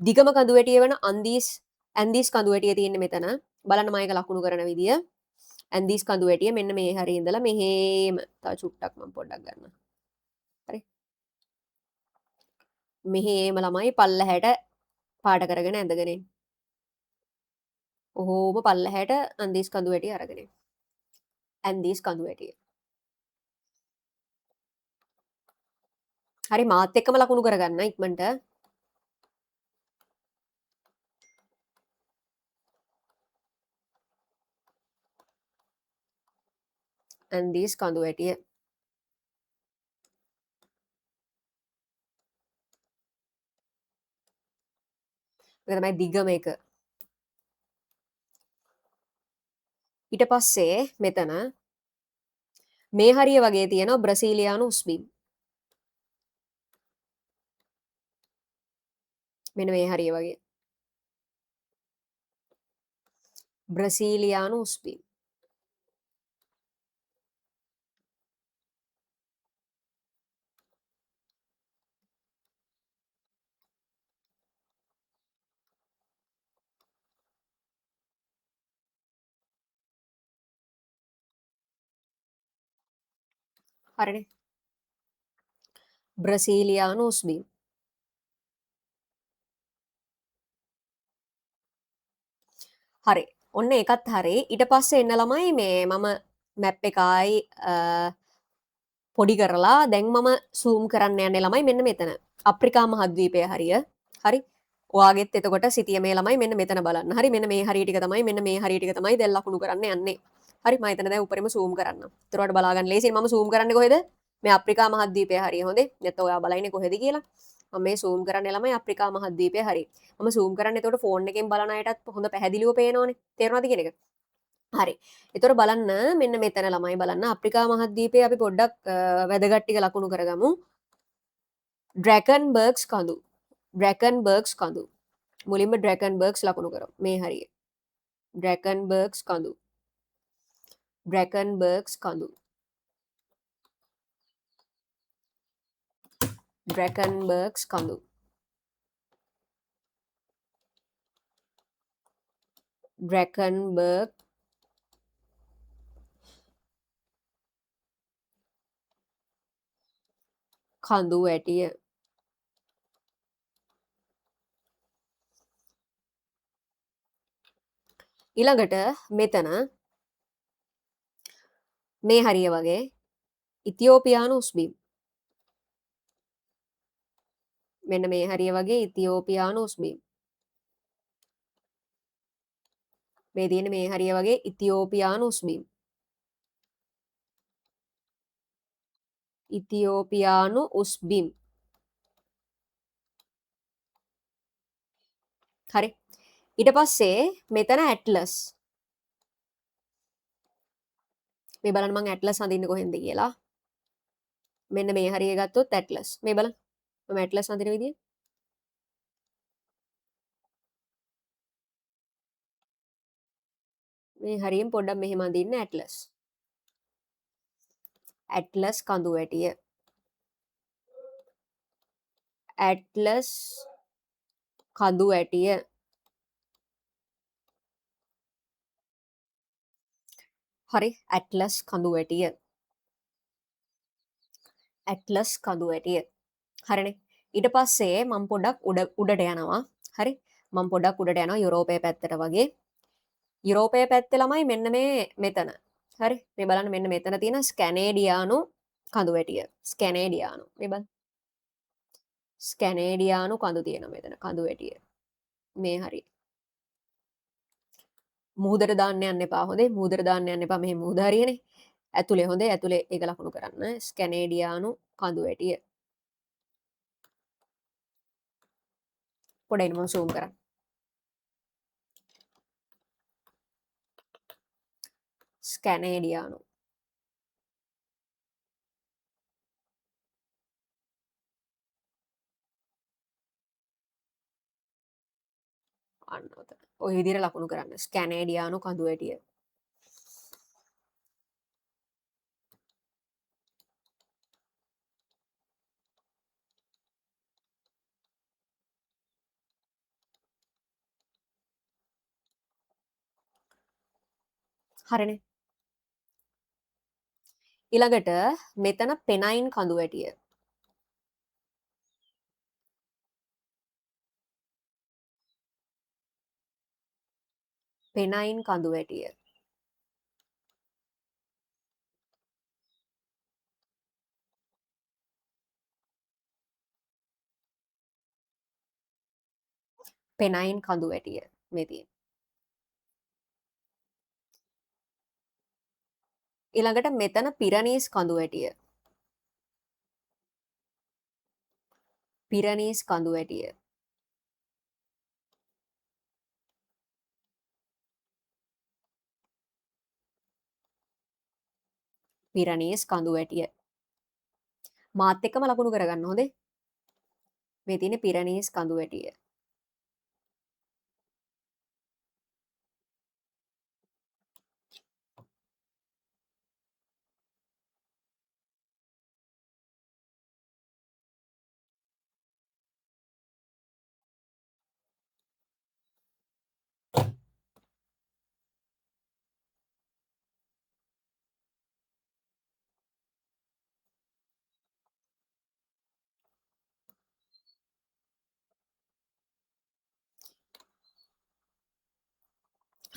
දිගම කඳුවැටිය වෙන ඇන්දීස් කඳුවැටිය තියෙන්නේ මෙතන. බලන්න මම ඒක ලකුණු කරන විදිය. ඇන්දීස් කඳුවැටිය මෙන්න මේ හරිය ඉඳලා මෙහෙම තව චුට්ටක් මම පොඩ්ඩක් ගන්නම්. හරි. මෙහෙම ළමයි පල්ලහැට පාට කරගෙන ඇඳගෙන එන්න. ඔහොම පල්ලහැට ඇන්දීස් කඳුවැටිය අරගෙන එන්න. ඇන්දීස් කඳුවැටිය. හරි මාත් එක්කම ලකුණු කරගන්න ඉක්මනට. ඇන්දීස් කඳු වැටිය. ඒක තමයි දිගම එක. ඊට පස්සේ මෙතන මේ හරිය වගේ තියෙනවා බ්‍රසීලියානු උස්බිම්. මෙන්න මේ හරිය වගේ. බ්‍රසීලියානු උස්බිම්. හරිනේ. බ්‍රසීලියානු උස්බිම්. හරි. ඔන්න ඒකත් හරි. ඊට පස්සේ එන්න ළමයි මේ මම මැප් එක ආයි පොඩි කරලා දැන් මම සූම් කරන්න යන්නේ ළමයි මෙන්න මෙතන. අප්‍රිකා මහද්වීපය හරිය. හරි. ඔයාගෙත් එතකොට සිටිය මේ ළමයි මෙන්න මෙතන බලන්න. හරි මෙන්න මේ හරිය ටික තමයි මෙන්න මේ හරිය ටික තමයි දැන් ලකුණු කරන්න යන්නේ. හරි මම එතන දැන් උඩරිම සූම් කරන්න. ඒතරවට බලා ගන්න ලේසියි මම සූම් කරන්නේ කොහෙද? මේ අප්‍රිකා මහද්වීපය හරිය හොඳේ. නැත්නම් ඔයා බලයිනේ කොහෙද කියලා. මම මේ සූම් කරන්නේ ළමයි අප්‍රිකා මහද්වීපය හරිය. මම සූම් කරන්නේ එතකොට ෆෝන් එකෙන් බලන අයටත් හොඳ පැහැදිලිව පේනවනේ. තේරෙනවද කියන එක? හරි. එතකොට බලන්න මෙන්න මෙතන ළමයි බලන්න අප්‍රිකා මහද්වීපයේ අපි පොඩ්ඩක් වැදගත් ටික ලකුණු කරගමු. ඩ්‍රැකන්බර්ග්ස් කඳු. ඩ්‍රැකන්බර්ග්ස් කඳු. මුලින්ම ඩ්‍රැකන්බර්ග්ස් ලකුණු කරමු. මේ හරිය. ඩ්‍රැකන්බර්ග්ස් කඳු. ඩ්‍රැකන්බර්ග්ස් කඳු. ඩ්‍රැකන්බර්ග්ස් කඳු. ඩ්‍රැකන්බර්ග් කඳු වැටිය. ඊළඟට මෙතන මේ හරිය වගේ ඉතියෝපියානු උස්බිම්. මෙන්න මේ හරිය වගේ ඉතියෝපියානු උස්බිම්. මේ තියෙන මේ හරිය වගේ ඉතියෝපියානු උස්බිම්. ඉතියෝපියානු උස්බිම්. හරි. ඊට පස්සේ මෙතන ඇට්ලස්. මේ බලන්න මම ඇට්ලස් අඳින්නේ කොහෙන්ද කියලා. මෙන්න මේ හරිය ගත්තොත් ඇට්ලස්. මේ බලන්න. මම ඇට්ලස් අඳින විදිය. මේ හරියෙන් පොඩ්ඩක් මෙහෙම අඳින්න ඇට්ලස්. ඇට්ලස් කඳු වැටිය. ඇට්ලස් කඳු වැටිය. හරි ඇට්ලස් කඳු වැටිය. ඇට්ලස් කඳු වැටිය. හරිනේ. ඊට පස්සේ මම පොඩ්ඩක් උඩට යනවා. හරි. මම පොඩ්ඩක් උඩට යනවා යුරෝපය පැත්තට වගේ. යුරෝපය පැත්තේ ළමයි මෙන්න මේ මෙතන. හරි. මේ බලන්න මෙන්න මෙතන තියෙන ස්කැනේඩියානු කඳු වැටිය. ස්කැනේඩියානු. මේ බලන්න. ස්කැනේඩියානු කඳු තියෙනවා මෙතන කඳු වැටිය. මේ හරිය. මුහුදට දාන්න යන්න එපා හොඳේ. මුහුදට දාන්න යන්න එපා. මෙහෙ මුහුද හරියනේ. ඇතුලේ හොඳේ. ඇතුලේ ඒක ලකුණු කරන්න. ස්කැනේඩියානු කඳු වැටිය. පොඩ්ඩක් මම zoom කරන්න. ස්කැනේඩියානු. අන්න ඔතන. ඔය විදිහට ලකුණු කරන්න. ස්කැනේඩියානු කඳු වැටිය. හරිනේ. ඊළඟට මෙතන පෙනයින් කඳු වැටිය. පෙනයින් කඳු වැටිය. පෙනයින් කඳු වැටිය මේ තියෙන්නේ. ඊළඟට මෙතන පිරනීස් කඳු වැටිය. පිරනීස් කඳු වැටිය. පිරනීස් කඳු වැටිය. මාත් එක්කම ලකුණු කරගන්න හොඳේ. මේ තියෙන්නේ පිරනීස් කඳු වැටිය.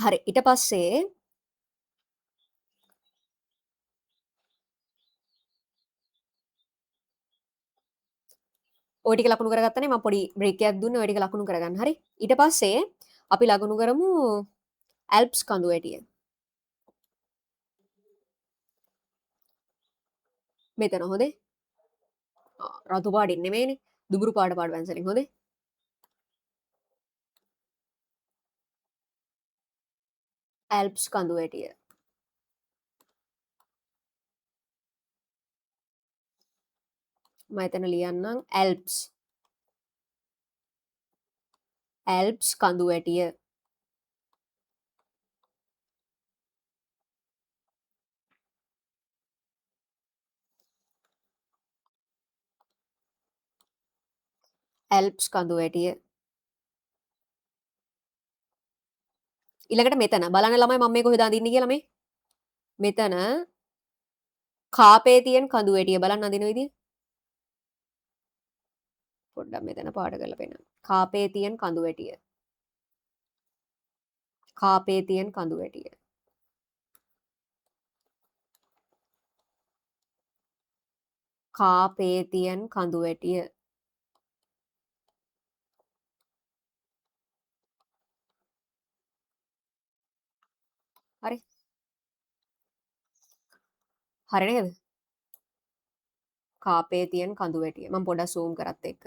හරි ඊට පස්සේ ඔය ටික ලකුණු කරගත්තනේ මම පොඩි බ්‍රේක් එකක් දුන්නේ ඔය ටික ලකුණු කරගන්න. හරි. ඊට පස්සේ අපි ලකුණු කරමු ඇල්ප්ස් කඳු වැටිය. මෙතන හොඳේ. රතු පාටින් නෙමෙයිනේ. දුඹුරු පාට පැන්සලෙන් හොඳේ. ඇල්ප්ස් කඳු වැටිය. මම එතන ලියන්නම් ඇල්ප්ස්. ඇල්ප්ස් කඳු වැටිය. ඇල්ප්ස් කඳු වැටිය. ඊළඟට මෙතන බලන්න ළමයි මම මේ කොහෙද අඳින්නේ කියලා මේ. මෙතන කාපේතියන් කඳු වැටිය බලන්න අඳින විදිය. පොඩ්ඩක් මෙතන පාට කරලා පෙන්නන්න. කාපේතියන් කඳු වැටිය. කාපේතියන් කඳු වැටිය. කාපේතියන් කඳු වැටිය. හරි. හරි නේද? කාපේතියන් කඳු වැටිය. මම පොඩ්ඩක් zoom කරත් එක්ක.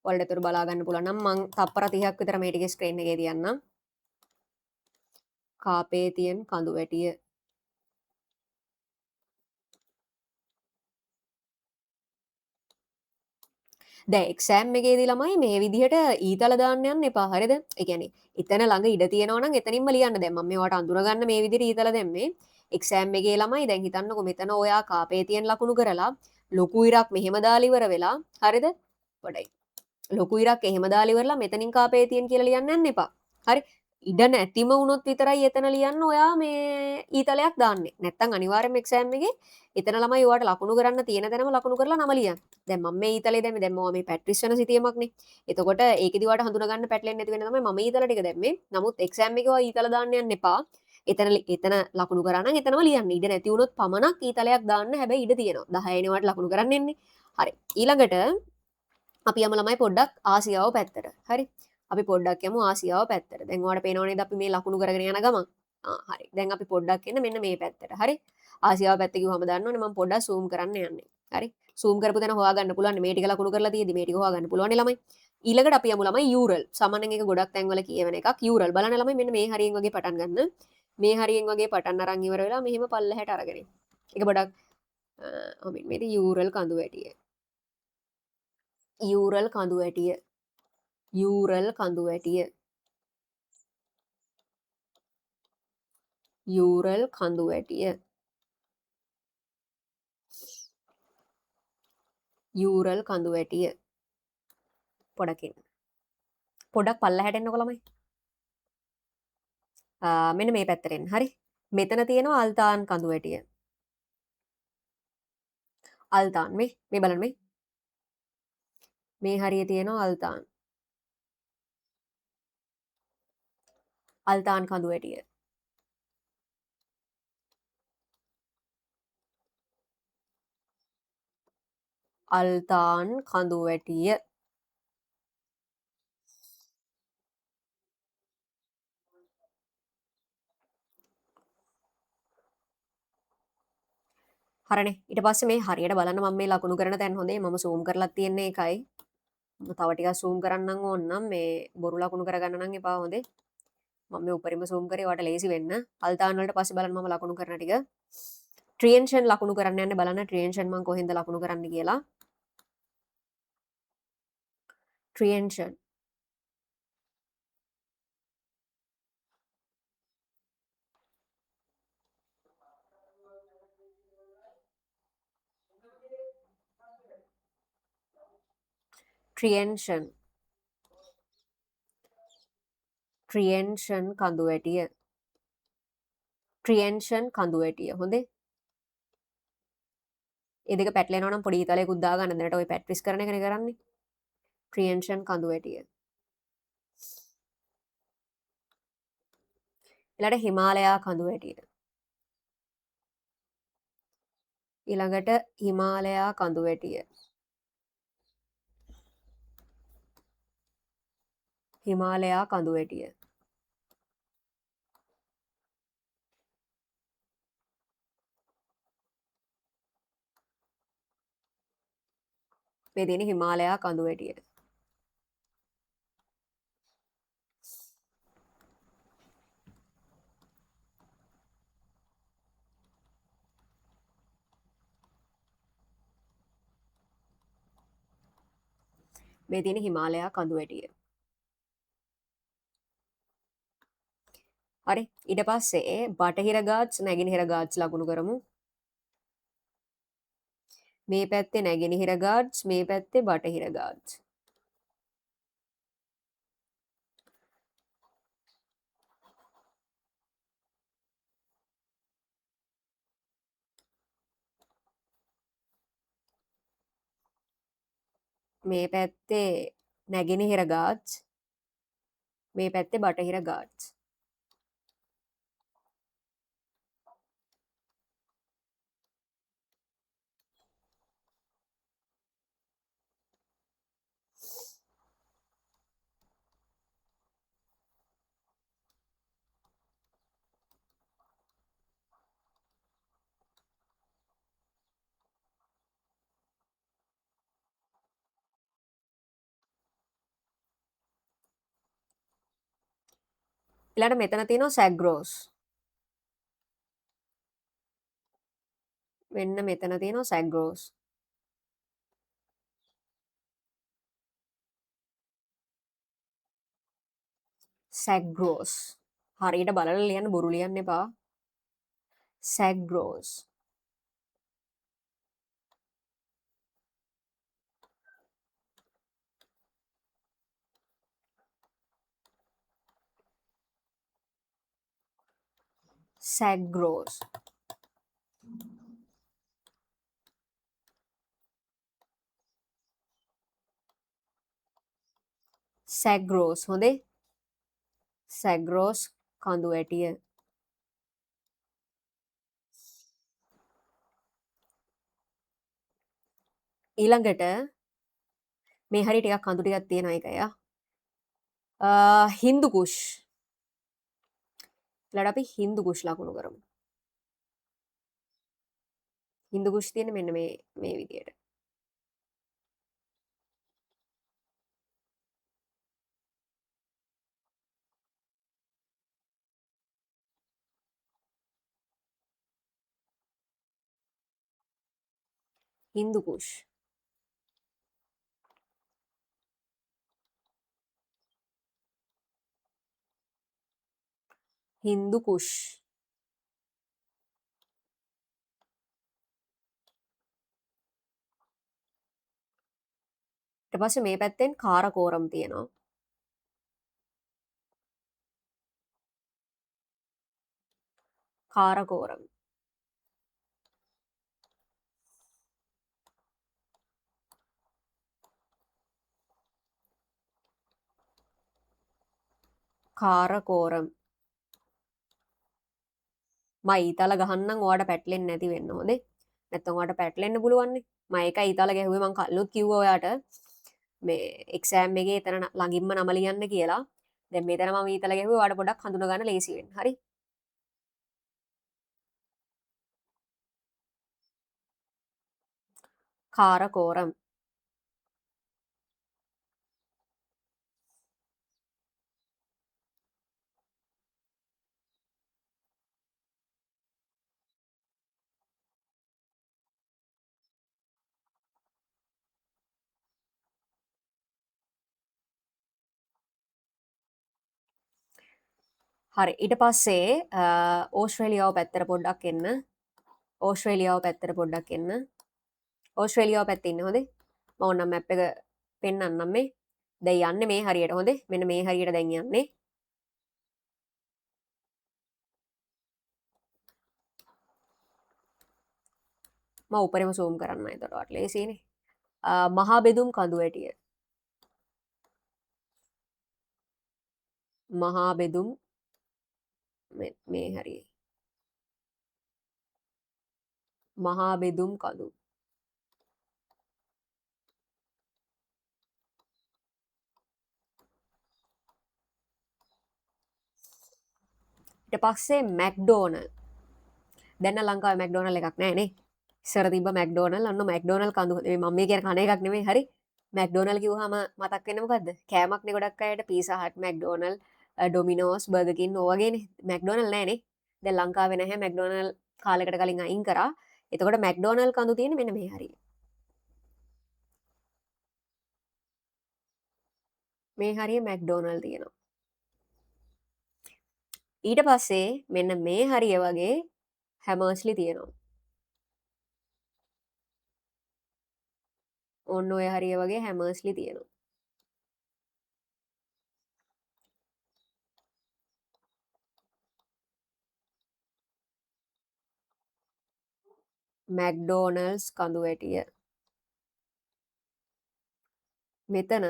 ඔයාලට ඒතර බලා ගන්න පුළුවන් නම් මම තප්පර 30ක් විතර මේ ටිකේ ස්ක්‍රීන් එකේ තියන්නම්. කාපේතියන් කඳු වැටිය. දැන් එක්සෑම් එකේදී ළමයි මේ විදිහට ඊතල දාන්න යන්න එපා. හරිද? ඒ කියන්නේ එතන ළඟ ඉඩ තියෙනවා නම් එතනින්ම ලියන්න. දැන් මම මේවට අඳුරගන්න මේ විදිහට ඊතල දැම්මේ. එක්සෑම් එකේ ළමයි දැන් හිතන්නකෝ මෙතන ඔයා කාපේතියන් ලකුණු කරලා ලොකු ඉරක් මෙහෙම දාලා ඉවර වෙලා හරිද? පොඩයි. ලොකු ඉරක් එහෙම දාලා ඉවරලා මෙතනින් කාපේතියන් කියලා ලියන්න යන්න එපා. හරි? ඉඩ නැතිම වුණොත් විතරයි එතන ලියන්න ඔයා මේ ඊතලයක් දාන්නේ. නැත්තම් අනිවාර්යයෙන්ම එක්සෑම් එකේ එතන ළමයි ඔයාට ලකුණු කරන්න තියෙන තැනම ලකුණු කරලා නම ලියන්න. දැන් මම මේ ඊතලේ දැම්මේ. දැන් මොවා මේ පැට්‍රිස් වෙන සිතියමක්නේ. එතකොට ඒකෙදි ඔයාට හඳුනා ගන්න පැටලෙන්නේ නැති වෙන තමයි මම ඊතල ටික දැම්මේ. නමුත් එක්සෑම් එකේ ඔයා ඊතල දාන්න යන්න එපා. එතන ලකුණු කරා නම් එතනම ලියන්න. ඉඩ නැති වුණොත් පමණක් ඊතලයක් දාන්න. හැබැයි ඉඩ තියෙනවා. 10 වෙනි වට ලකුණු කරන්න එන්නේ. හරි. ඊළඟට අපි යමු ළමයි පොඩ්ඩක් ආසියාව පැත්තට. හරි. අපි පොඩ්ඩක් යමු ආසියාව පැත්තට. දැන් ඔයාලට පේනව නේද අපි මේ ලකුණු කරගෙන යන ගමන්. හරි. දැන් අපි පොඩ්ඩක් එන්න මෙන්න මේ පැත්තට. හරි. ආසියාව පැත්ත කිව්වම දන්නවනේ මම පොඩ්ඩක් zoom කරන්න යන්නේ. හරි. zoom කරපු තැන හොයාගන්න පුළුවන් මේ ටික ලකුණු කරලා තියෙදි මේ ටික හොයාගන්න පුළුවන් නේ ළමයි. ඊළඟට අපි යමු ළමයි යූරල්. සාමාන්‍යයෙන් එක ගොඩක් තැන්වල කියවෙන එකක් යූරල්. බලන්න ළමයි මෙන්න මේ හරියෙන් වගේ පටන් ගන්න. මේ හරියෙන් වගේ පටන් අරන් ඉවර වෙලා මෙහෙම පල්ලෙහාට අරගෙන. ඒක ගොඩක් මේ යූරල් කඳු වැටිය. යූරල් කඳු වැටිය. යූරල් කඳු වැටිය. යූරල් කඳු වැටිය. යූරල් කඳු වැටිය. පොඩකින්. පොඩක් පල්ලෙහාට එන්නකො ළමයි. මෙන්න මේ පැත්තට එන්න. හරි. මෙතන තියෙනවා අල්තාන් කඳු වැටිය. අල්තාන් මේ බලන්න මේ. මේ හරිය තියෙනවා අල්තාන්. අල්තාන් කඳු වැටිය. අල්තාන් කඳු වැටිය. හරිනේ. ඊට පස්සේ මේ හරියට බලන්න මම මේ ලකුණු කරන තැන් හොඳේ මම zoom කරලා තියෙන්නේ ඒකයි. මම තව ටිකක් zoom කරන්නම් ඕන්නම් මේ බොරු ලකුණු කරගන්න නම් එපා හොඳේ. මම මේ උඩරිම zoom කරේ ඔයාලට ලේසි වෙන්න. අල්තාන් වලට පස්සේ බලන්න මම ලකුණු කරන ටික. ට්‍රියෙන්ෂන් ලකුණු කරන්න යන්නේ බලන්න ට්‍රියෙන්ෂන් මම කොහෙන්ද ලකුණු කරන්න කියලා. ට්‍රියෙන්ෂන් ට්‍රියෙන්ෂන් ට්‍රියෙන්ෂන් කඳුවැටිය ට්‍රියෙන්ෂන් කඳුවැටිය හොඳේ. ඒ දෙක පැටලෙනවා නම් පොඩි ඉතලයකුත් දාගන්න. දැනට ඔය පැට්‍රිස් කරන එකනේ කරන්නේ. ට්‍රියෙන්ෂන් කඳුවැටිය. ඊළඟට හිමාලයා කඳුවැටිය. ඊළඟට හිමාලයා කඳුවැටිය. හිමාලයා කඳුවැටිය. මේ තියෙන හිමාලයා කඳුවැටිය. මේ තියෙන හිමාලයා කඳුවැටිය. හරි. ඊට පස්සේ බටහිර ගාට්ස් නැගෙනහිර ගාට්ස් ලකුණු කරමු. මේ පැත්තේ නැගෙනහිර ගාට්ස් මේ පැත්තේ බටහිර ගාට්ස්. මේ පැත්තේ නැගෙනහිර ගාට්ස් මේ පැත්තේ බටහිර ගාට්ස්. ඊළඟට මෙතන තියෙනවා සැග්‍රෝස්. මෙන්න මෙතන තියෙනවා සැග්‍රෝස්. සැග්‍රෝස්. හරියට බලලා ලියන්න බොරු ලියන්න එපා. සැග්‍රෝස්. සැග්‍රෝස්. සැග්‍රෝස් හොඳේ. සැග්‍රෝස් කඳුවැටිය. ඊළඟට මේ හරිය ටිකක් කඳු ටිකක් තියෙන එකයි හින්දු කුෂ්. ඊළඟට අපි හින්දු කුෂ් ලකුණු කරමු. හින්දු කුෂ් තියෙන්නේ මෙන්න මේ විදියට. හින්දු කුෂ්. හින්දු කුෂ්. ඊට පස්සේ මේ පැත්තෙන් කාරකෝරම් තියෙනවා. කාරකෝරම්. කාරකෝරම්. මම ඊතල ගහන්නම් ඔයාලට පැටලෙන්නේ නැති වෙන්න හොඳේ. නැත්නම් ඔයාලට පැටලෙන්න පුළුවන් නේ. මම ඒකයි ඊතල ගැහුවේ මං කල්ලොත් කිව්වා ඔයාට මේ එක්සෑම් එකේ එතන ළඟින්ම නම ලියන්න කියලා. දැන් මෙතන මම ඊතල ගැහුවේ ඔයාලට පොඩ්ඩක් හඳුනා ගන්න ලේසි වෙන්න. හරි? කාරකෝරම්. හරි ඊට පස්සේ ඕස්ට්‍රේලියාව පැත්තට පොඩ්ඩක් එන්න. ඕස්ට්‍රේලියාව පැත්තට පොඩ්ඩක් එන්න. ඕස්ට්‍රේලියාව පැත්තේ ඉන්න හොඳේ. මම ඕනම් මැප් එක පෙන්වන්නම් මේ. දැන් යන්නේ මේ හරියට හොඳේ. මෙන්න මේ හරියට දැන් යන්නේ. මම උඩරම zoom කරන්න එතකොට ලේසියිනේ. මහා බෙදුම් කඳු වැටිය. මහා බෙදුම් මේ හරියේ. මහා බෙදුම් කඳු. ඊට පස්සේ මැක්ඩෝනල්. දැන් ලංකාවේ මැක්ඩෝනල් එකක් නැහැ නේ. ඉස්සර තිබ්බ මැක්ඩෝනල් අන්න මැක්ඩෝනල් කඳු මම මේ කියන කන එකක් නෙමෙයි හරි. මැක්ඩෝනල් කිව්වහම මතක් වෙන්නේ මොකද්ද? කෑමක්නේ ගොඩක් අයට පීසා හට් මැක්ඩෝනල් ඩොමිනෝස් බර්ගර් කින් ඕ වගේනේ. මැක්ඩෝනල් නැහනේ. දැන් ලංකාවේ නැහැ මැක්ඩෝනල් කාලෙකට කලින් අයින් කරා. එතකොට මැක්ඩෝනල් කඳු තියෙන්නේ මෙන්න මේ හරිය. මේ හරිය මැක්ඩෝනල් තියෙනවා. ඊට පස්සේ මෙන්න මේ හරිය වගේ හැමර්ස්ලි තියෙනවා. ඔන්න ඔය හරිය වගේ හැමර්ස්ලි තියෙනවා. මැක්ඩෝනල්ස් කඳු වැටිය. මෙතන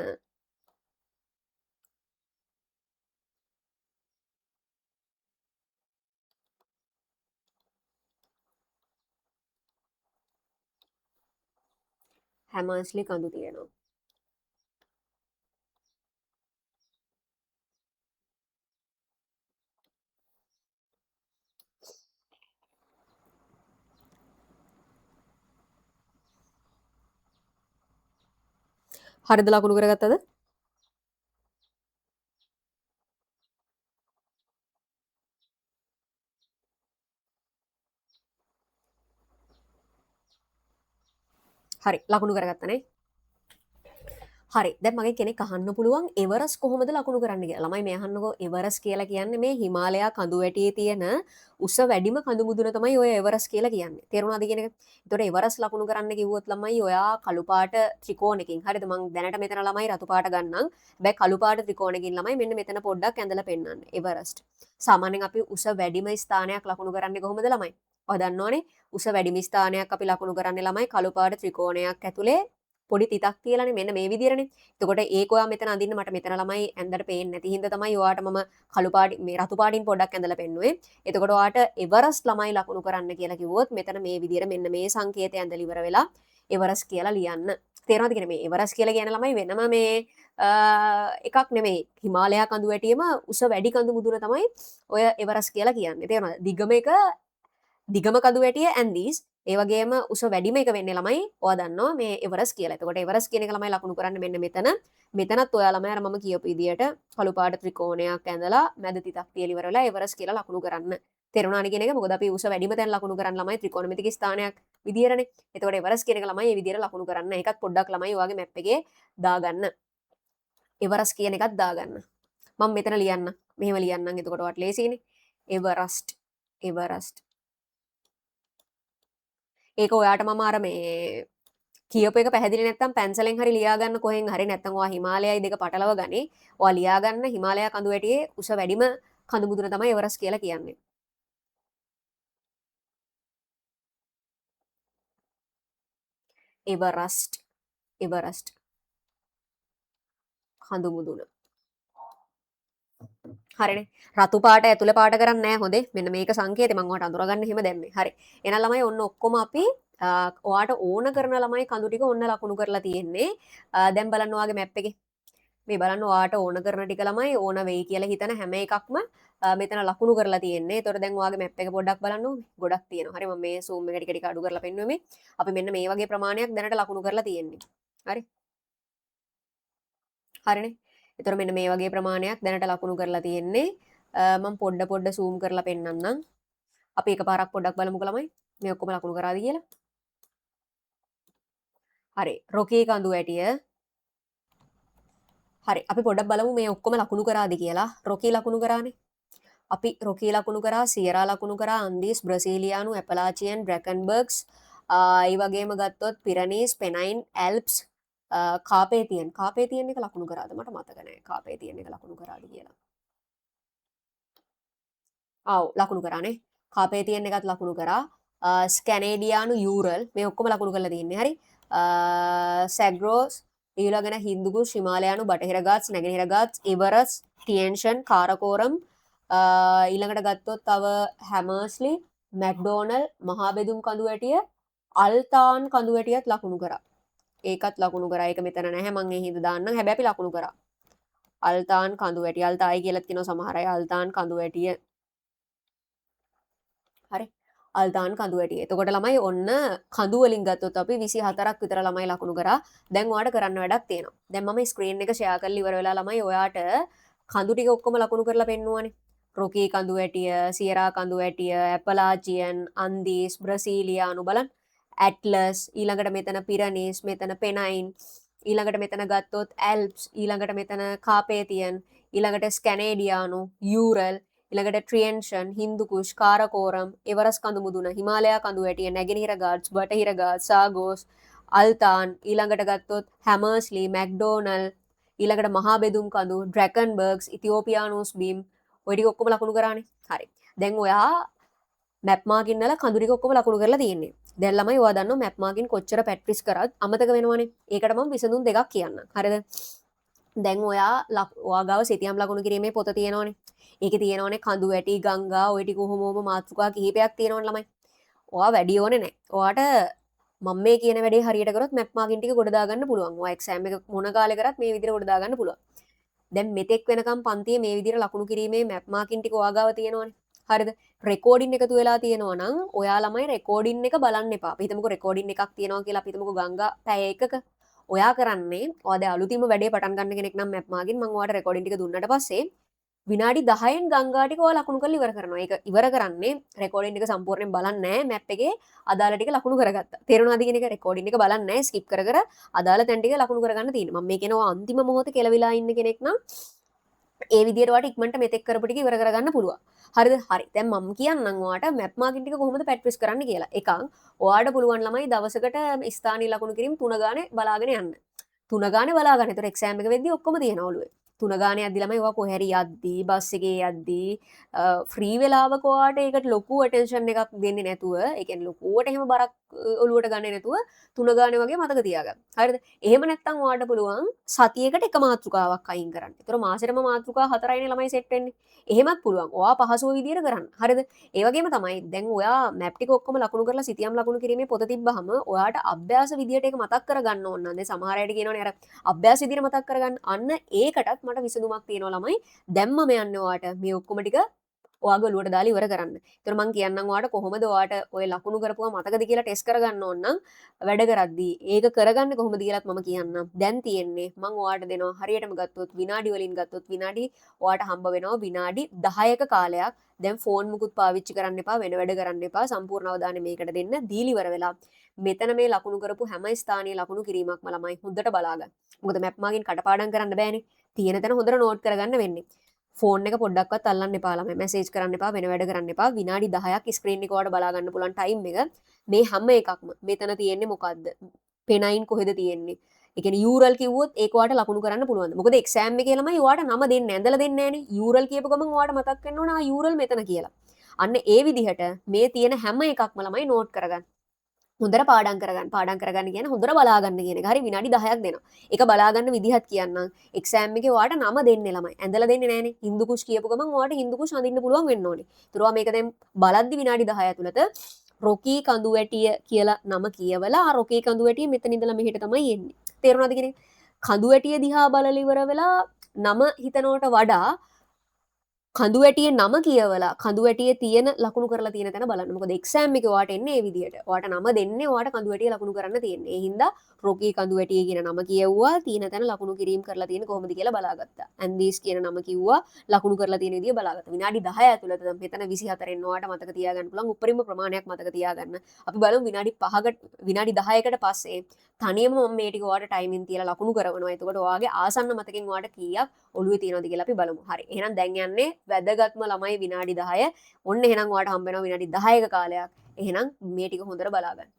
හැමර්ස්ලි කඳු තියෙනවා. හරිද ලකුණු කරගත්තද? හරි ලකුණු කරගත්තනේ. හරි දැන් මගේ කෙනෙක් අහන්න පුළුවන් එවරස් කොහොමද ලකුණු කරන්න කියලා. ළමයි මේ අහන්නකෝ එවරස් කියලා කියන්නේ මේ හිමාලයා කඳු වැටියේ තියෙන උස වැඩිම කඳු මුදුන තමයි ඔය එවරස් කියලා කියන්නේ. තේරුණාද කියන එක? ඒතකොට එවරස් ලකුණු කරන්න කිව්වොත් ළමයි ඔයා කළු පාට ත්‍රිකෝණයකින් හරිද මං දැනට මෙතන ළමයි රතු පාට ගන්නම්. හැබැයි කළු පාට ත්‍රිකෝණයකින් ළමයි මෙන්න මෙතන පොඩ්ඩක් ඇඳලා පෙන්නන්න. එවරස්ට්. සාමාන්‍යයෙන් අපි උස වැඩිම ස්ථානයක් ලකුණු කරන්නේ කොහොමද ළමයි? ඔය දන්නවනේ උස වැඩිම ස්ථානයක් අපි ලකුණු කරන්නේ ළමයි කළු පාට ත්‍රිකෝණයක් ඇතුලේ පොඩි තිතක් තියලානේ මෙන්න මේ විදිහටනේ. එතකොට ඒක ඔයා මෙතන අඳින්න මට මෙතන ළමයි ඇඳට පේන්නේ නැති හින්දා තමයි ඔයාට මම කළු පාටි මේ රතු පාටින් පොඩ්ඩක් ඇඳලා පෙන්නුවේ. එතකොට ඔයාට එවරස්ට් ළමයි ලකුණු කරන්න කියලා කිව්වොත් මෙතන මේ විදිහට මෙන්න මේ සංකේතය ඇඳලා ඉවර වෙලා එවරස්ට් කියලා ලියන්න. තේරෙනවද කියන්නේ මේ එවරස්ට් කියලා කියන ළමයි වෙනම මේ එකක් නෙමෙයි. හිමාලයා කඳු වැටියේම උස වැඩි කඳු මුදුන තමයි ඔය එවරස්ට් කියලා කියන්නේ. තේරෙනවද? දිගම කඳු වැටිය ඇන්දීස් ඒ වගේම උස වැඩිම එක වෙන්නේ ළමයි ඔයා දන්නවා මේ එවරස් කියලා. එතකොට එවරස් කියන එක ළමයි ලකුණු කරන්න මෙන්න මෙතන. මෙතනත් ඔයා ළමයි අර මම කියපු විදියට කළු පාට ත්‍රිකෝණයක් ඇඳලා මැද තිතක් තියලා ඉවර වෙලා එවරස් කියලා ලකුණු කරන්න. තේරුණානේ කියන එක? මොකද අපි උස වැඩිම තැන් ලකුණු කරන් ළමයි ත්‍රිකෝණමිතික ස්ථානයක් විදියටනේ. එතකොට එවරස් කියන එක ළමයි මේ විදියට ලකුණු කරන්න. ඒකත් පොඩ්ඩක් ළමයි ඔයාගේ මැප් එකේ දාගන්න. එවරස් කියන එකත් දාගන්න. මම මෙතන ලියන්න. මෙහෙම ලියන්නම්. එතකොට ඔයාට ලේසියිනේ. එවරස්ට් එවරස්ට් ඒක ඔයාට මම අර මේ කියපු එක පැහැදිලි නැත්නම් පැන්සලෙන් හරි ලියා ගන්න කොහෙන් හරි නැත්නම් ඔයා හිමාලයයි දෙක පටලව ගනි. ඔයා ලියා ගන්න හිමාලයා කඳු වැටියේ උස වැඩිම කඳු මුදුන තමයි එවරස් කියලා කියන්නේ. එවරස්ට් එවරස්ට් කඳු මුදුන. හරිනේ. රතු පාට ඇතුළේ පාට කරන්නේ නැහැ හොඳේ. මෙන්න මේක සංකේතය මම ඔයාලට අඳුරගන්න හිම දැම්මේ. හරි. එහෙනම් ළමයි ඔන්න ඔක්කොම අපි ඔයාට ඕන කරන ළමයි කඳු ටික ඔන්න ලකුණු කරලා තියෙන්නේ. දැන් බලන්න ඔයාගේ මැප් එකේ. මේ බලන්න ඔයාට ඕන කරන ටික ළමයි ඕන වෙයි කියලා හිතන හැම එකක්ම මෙතන ලකුණු කරලා තියෙන්නේ. ඒතකොට දැන් ඔයාගේ මැප් එක පොඩ්ඩක් බලන්න ඕනේ. ගොඩක් තියෙනවා. හරි මම මේ zoom එක ටික ටික අඩු කරලා පෙන්නුවේ මේ. අපි මෙන්න මේ වගේ ප්‍රමාණයක් දැනට ලකුණු කරලා තියෙන්නේ. හරි. හරිනේ. ඒතකොට මෙන්න මේ වගේ ප්‍රමාණයක් දැනට ලකුණු කරලා තියෙන්නේ. මම පොඩ zoom කරලා පෙන්නන්නම්. අපි එකපාරක් පොඩ්ඩක් බලමුකෝ ළමයි. මේ ඔක්කොම ලකුණු කරාද කියලා. හරි. රොකී කඳු වැටිය. හරි. අපි පොඩ්ඩක් බලමු මේ ඔක්කොම ලකුණු කරාද කියලා. රොකී ලකුණු කරානේ. අපි රොකී ලකුණු කරා, සියරා ලකුණු කරා, අන්දීස්, බ්‍රසීලියානු, ඇපලාචියන්, ඩ්‍රැකන්බර්ග්ස්, ඒ වගේම ගත්තොත් පිරනීස්, පෙනයින්, ඇල්ප්ස්, කාපේතියන්. කාපේතියන් එක ලකුණු කරාද? මට මතක නැහැ. කාපේතියන් එක ලකුණු කරාද කියලා. ආව් ලකුණු කරානේ. කාපේතියන් එකත් ලකුණු කරා. ස්කැනේඩියානු, යූරල් මේ ඔක්කොම ලකුණු කරලා තියෙන්නේ. හරි. සැග්‍රෝස් ඊළඟට හින්දුකුෂ්, හිමාලයානු, බටහිර ගාට්ස්, නැගෙනහිර ගාට්ස්, ඉවරස්, ටියන්ෂන්, කාරකෝරම් ඊළඟට ගත්තොත් තව හැමර්ස්ලි, මැක්ඩෝනල්, මහා බෙදුම් කඳු වැටිය, අල්තාන් කඳු වැටියත් ලකුණු කරා. ඒකත් ලකුණු කරා. ඒක මෙතන නැහැ. මම ඒ හින්දා දාන්නම්. හැබැයි අපි ලකුණු කරා. අල්තාන් කඳු වැටිය. අල්තායි කියලාත් කියනවා සමහර අය. අල්තාන් කඳු වැටිය. හරි. අල්තාන් කඳු වැටිය. එතකොට ළමයි ඔන්න කඳු වලින් ගත්තොත් අපි 24ක් විතර ළමයි ලකුණු කරා. දැන් ඔයාලට කරන්න වැඩක් තියෙනවා. දැන් මම ස්ක්‍රීන් එක ෂෙයා කරලා ඉවර වෙලා ළමයි ඔයාට කඳු ටික ඔක්කොම ලකුණු කරලා පෙන්නුවානේ. රොකී කඳු වැටිය, සියරා කඳු වැටිය, ඇපලාචියන්, අන්දීස්, බ්‍රසීලියානු බලන්න. ඇට්ලස්, ඊළඟට මෙතන පිරනීස්, මෙතන පෙනයින්, ඊළඟට මෙතන ගත්තොත් ඇල්ප්ස්, ඊළඟට මෙතන කාපේතියන්, ඊළඟට ස්කැනේඩියානු, යූරල්, ඊළඟට ට්‍රියන්ෂන්, හින්දුකුෂ්, කාරකෝරම්, එවරස් කඳු මුදුන, හිමාලයා කඳු වැටිය, නැගෙනහිර ගාට්ස්, බටහිර ගාට්ස්, සාගෝස්, අල්තාන්, ඊළඟට ගත්තොත් හැමර්ස්ලි, මැක්ඩෝනල්, ඊළඟට මහා බෙදුම් කඳු, ඩ්‍රැකන්බර්ග්ස්, ඉතියෝපියානෝස් බීම් ඔය ටික ඔක්කොම ලකුණු කරානේ. හරි. දැන් ඔයා මැප් මාකින් වල කඳු ටික ඔක්කොම ලකුණු කරලා තියෙන්නේ. දැන් ළමයි ඔයා දන්නවා මැප් මාකින් කොච්චර ප්‍රැක්ටිස් කරත් අමතක වෙනවනේ. ඒකට මම විසඳුම් දෙකක් කියන්නම්. හරිද? දැන් ඔයා ගාව සිතියම් ලකුණු කිරීමේ පොත තියෙනවනේ. ඒකේ තියෙනවනේ කඳු වැටි, ගංගා ඔය ටික කොහොමම මාතෘකා කිහිපයක් තියෙනවනේ ළමයි. ඔයා වැඩි ඕනේ නැහැ. ඔයාට මම මේ කියන වැඩේ හරියට කරොත් මැප් මාකින් ටික ගොඩ දාගන්න පුළුවන්. ඔයා එක්සෑම් එක මොන කාලේ කරත් මේ විදිහට ගොඩ දාගන්න පුළුවන්. දැන් මෙතෙක් වෙනකම් පන්තියේ මේ විදිහට ලකුණු කිරීමේ මැප් මාකින් ටික ඔයා ගාව තියෙනවනේ. හරිද? රෙකෝඩින් එකතු වෙලා තියෙනවා නම් ඔයා ළමයි රෙකෝඩින් එක බලන්න එපා. අපි හිතමුකෝ රෙකෝඩින් එකක් තියෙනවා කියලා අපි හිතමුකෝ ගංගා පැය එකක. ඔයා කරන්නේ ඔයා දැන් අලුතින්ම වැඩේ පටන් ගන්න කෙනෙක් නම් මැප් මාකින් මම ඔයාට රෙකෝඩින් ටික දුන්නාට පස්සේ විනාඩි 10න් ගංගා ටික ඔයා ලකුණු කරලා ඉවර කරනවා. ඒක ඉවර කරන්නේ රෙකෝඩින් එක සම්පූර්ණයෙන් බලන්නේ නැහැ. මැප් එකේ අදාළ ටික ලකුණු කරගත්තා. තේරුණාද කියන එක? රෙකෝඩින් එක බලන්නේ නැහැ. ස්කිප් කර කර අදාළ තැන් ටික ලකුණු කරගන්න තියෙනවා. මම මේ කියනවා අන්තිම මොහොතේ කෙලවිලා ඉන්න කෙනෙක් නම් ඒ විදිහට ඔයාට ඉක්මනට මෙතෙක් කරපු ටික ඉවර කරගන්න පුළුවන්. හරිද? හරි. දැන් මම කියන්නම් ඔයාට මැප් මාකින් ටික කොහොමද ප්‍රැක්ටිස් කරන්න කියලා. එකක් ඔයාට පුළුවන් ළමයි දවසකට ස්ථානීය ලකුණු කිරීම 3 ගානේ බලාගෙන යන්න. 3 ගානේ බලාගන්න. ඒතර එක්සෑම් එක වෙද්දී ඔක්කොම තියෙනවා ඔළුවේ. 3 ගානේ යද්දි ළමයි ඔයා කොහේ හරි යද්දී බස් එකේ යද්දී ෆ්‍රී වෙලාවක ඔයාට ඒකට ලොකු අටෙන්ෂන් එකක් දෙන්නේ නැතුව, ඒ කියන්නේ ලොකුවට එහෙම බරක් ඔළුවට ගන්නේ නැතුව 3 ගානේ වගේ මතක තියාගන්න. හරිද? එහෙම නැත්නම් ඔයාට පුළුවන් සතියකට එක මාතෘකාවක් අයින් කරන්න. ඒතර මාසෙටම මාතෘකා 4යිනේ ළමයි සෙට් වෙන්නේ. එහෙමත් පුළුවන්. ඔයා පහසුව විදියට කරන්න. හරිද? ඒ වගේම තමයි දැන් ඔයා මැප් ටික ඔක්කොම ලකුණු කරලා සිතියම් ලකුණු කිරීමේ පොත තිබ්බහම ඔයාට අභ්‍යාස විදියට ඒක මතක් කරගන්න ඕන නම් දැන් සමහර අයට කියනවනේ අර අභ්‍යාස විදියට මතක් කරගන්න. අන්න ඒකටත් මට විසඳුමක් තියෙනවා ළමයි. දැම්ම මේ යන්නේ ඔයාට මේ ඔක්කොම ටික ඔයාගේ ඔළුවට දාලා ඉවර කරන්න. ඒතර මම කියන්නම් ඔයාට කොහොමද ඔයාට ඔය ලකුණු කරපුවා මතකද කියලා ටෙස්ට් කරගන්න ඕන නම් වැඩ කරද්දී ඒක කරගන්නේ කොහොමද කියලාත් මම කියන්නම්. දැන් තියෙන්නේ මම ඔයාට දෙනවා හරියටම ගත්තොත් විනාඩි වලින් ගත්තොත් විනාඩි ඔයාට හම්බ වෙනවා විනාඩි 10ක කාලයක්. දැන් ෆෝන් මුකුත් පාවිච්චි කරන්න එපා, වෙන වැඩ කරන්න එපා. සම්පූර්ණ අවධානය මේකට දෙන්න. දීලි ඉවර වෙලා මෙතන මේ ලකුණු කරපු හැම ස්ථානීය ලකුණු කිරීමක්ම ළමයි හොඳට බලාගන්න. මොකද මැප් මාගෙන් කටපාඩම් කරන්න බෑනේ. තියෙන තැන හොඳට නෝට් කරගන්න වෙන්නේ. ෆෝන් එක පොඩ්ඩක්වත් අල්ලන්න එපා ළමයි. මැසේජ් කරන්න එපා, වෙන වැඩ කරන්න එපා. විනාඩි 10ක් ස්ක්‍රීන් එක ඔයාලට බලා ගන්න පුළුවන් ටයිම් එක. මේ හැම එකක්ම මෙතන තියෙන්නේ මොකද්ද? පෙනයින් කොහෙද තියෙන්නේ? ඒ කියන්නේ යූරල් කිව්වොත් ඒක ඔයාලට ලකුණු කරන්න පුළුවන්ද? මොකද එක්සෑම් එකේ ළමයි ඔයාලට නම දෙන්නේ ඇඳලා දෙන්නේ නැහනේ. යූරල් කියපු ගමන් ඔයාලට මතක් වෙන්න ඕන යූරල් මෙතන කියලා. අන්න ඒ විදිහට මේ තියෙන හැම එකක්ම ළමයි නෝට් කරගන්න. හොඳට පාඩම් කරගන්න. පාඩම් කරගන්න කියන්නේ හොඳට බලා ගන්න කියන එක. හරි විනාඩි 10ක් දෙනවා. ඒක බලා ගන්න විදිහත් කියන්නම්. එක්සෑම් එකේ ඔයාලට නම දෙන්නේ ළමයි. ඇඳලා දෙන්නේ නැහනේ. හින්දුකුෂ් කියපු ගමන් ඔයාලට හින්දුකුෂ් අඳින්න පුළුවන් වෙන්න ඕනේ. ඒතර ඔයා මේක දැන් බලද්දි විනාඩි 10 ඇතුළත රොකී කඳු වැටිය කියලා නම කියවලා ආ රොකී කඳු වැටිය මෙතන ඉඳලා මෙහෙට තමයි එන්නේ. තේරුණාද කියන්නේ? කඳුවැටිය දිහා බලලා ඉවර වෙලා නම හිතනවට වඩා කඳුවැටියේ නම කියවලා කඳුවැටියේ තියෙන ලකුණු කරලා තියෙන තැන බලන්න. මොකද එක්සෑම් එකේ ඔයාට එන්නේ ඒ විදිහට. ඔයාට නම දෙන්නේ ඔයාට කඳුවැටිය ලකුණු කරන්න තියෙන්නේ. ඒ හින්දා රොකී කඳුවැටිය කියන නම කියෙව්වා. තියෙන තැන ලකුණු කිරීම කරලා තියෙන්නේ කොහොමද කියලා බලාගත්තා. ඇන්දීස් කියන නම කිව්වා. ලකුණු කරලා තියෙන විදිය බලාගත්තා. විනාඩි 10 ඇතුළත දැන් මෙතන 24න් ඔයාට මතක තියාගන්න පුළුවන් උපරිම ප්‍රමාණයක් මතක තියාගන්න. අපි බලමු විනාඩි 5කට විනාඩි 10කට පස්සේ තනියම මම මේ ටික ඔයාට ටයිමින් තියලා ලකුණු කරනවා. එතකොට ඔයාගේ ආසන්න මතකෙන් ඔයාට කීයක් ඔළුවේ තියෙනවද කියලා අපි බලමු. හරි. එහෙනම් දැන් යන්නේ වැදගත්ම ළමයි විනාඩි 10. ඔන්න එහෙනම් ඔයාට හම්බ වෙනවා විනාඩි 10ක කාලයක්. එහෙනම් මේ ටික හොඳට බලා ගන්න.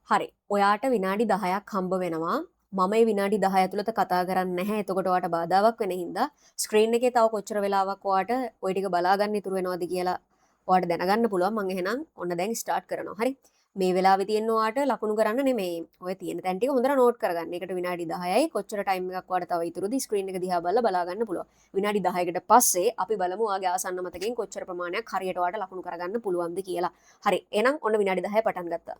හරි. ඔයාට විනාඩි 10ක් හම්බ වෙනවා. මම මේ විනාඩි 10 ඇතුළත කතා කරන්නේ නැහැ. එතකොට ඔයාට බාධාවක් වෙන හින්දා ස්ක්‍රීන් එකේ තව කොච්චර වෙලාවක් ඔයාට ওই ටික බලා ගන්න ඉතුරු වෙනවද කියලා ඔයාට දැනගන්න පුළුවන්. මම එහෙනම් ඔන්න දැන් ස්ටාර්ට් කරනවා. හරි. මේ වෙලාවේ තියෙන ඔයාට ලකුණු කරන්න නෙමෙයි. ඔය තියෙන තැන් ටික හොඳට නෝට් කරගන්න. ඒකට විනාඩි 10යි කොච්චර ටයිම් එකක් ඔයාට තව ඉතුරුද ස්ක්‍රීන් එක දිහා බලා ගන්න පුළුවන්. විනාඩි 10කට පස්සේ අපි බලමු ඔයාගේ ආසන්න මතකයෙන් කොච්චර ප්‍රමාණයක් හරියට ඔයාට ලකුණු කරගන්න පුළුවන්ද කියලා. හරි. එහෙනම් ඔන්න විනාඩි 10 පටන් ගත්තා.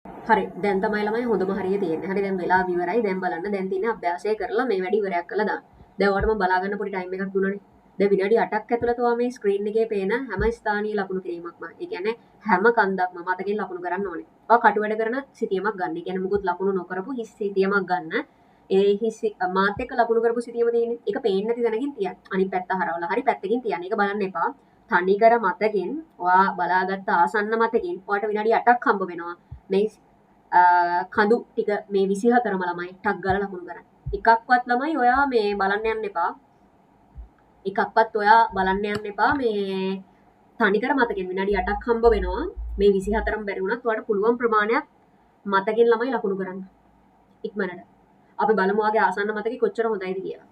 හරි දැන් තමයි ළමයි හොඳම හරිය තියෙන්නේ. හරි දැන් වෙලාව ඉවරයි. දැන් බලන්න දැන් තියෙන්නේ අභ්‍යාසය කරලා මේ වැඩි ඉවරයක් කළා දාන්න. දැන් ඔයාලට මම බලා ගන්න පොඩි ටයිම් එකක් දුන්නානේ. දැන් විනාඩි 8ක් ඇතුළත ඔයා මේ ස්ක්‍රීන් එකේ පේන හැම ස්ථානීය ලකුණු කිරීමක්ම. ඒ කියන්නේ හැම කන්දක්ම මතකෙන් ලකුණු කරන්න ඕනේ. ඔයා කටු වැඩ කරන සිතියමක් ගන්න. ඒ කියන්නේ මුකුත් ලකුණු නොකරපු හිස් සිතියමක් ගන්න. ඒ හිස් මාත් එක්ක ලකුණු කරපු සිතියම තියෙන්නේ. ඒක පේන්නේ නැති තැනකින් තියන්න. අනිත් පැත්ත හරවලා හරි පැත්තකින් තියන්න. ඒක බලන්න එපා. තනිකර මතකෙන් ඔයා බලාගත්ත ආසන්න මතකින් ඔයාට විනාඩි 8ක් හම්බ වෙනවා. මේ කඳු ටික මේ 24ම ළමයි ටක් ගාලා ලකුණු කරන්න. එකක්වත් ළමයි ඔයා මේ බලන්න යන්න එපා. එකක්වත් ඔයා බලන්න යන්න එපා. මේ තනිකර මතකෙන් විනාඩි 8ක් හම්බ වෙනවා. මේ 24ම බැරි වුණත් ඔයාලට පුළුවන් ප්‍රමාණයක් මතකෙන් ළමයි ලකුණු කරන්න. ඉක්මනට. අපි බලමු ඔයාගේ ආසන්න මතකේ කොච්චර හොඳයිද කියලා.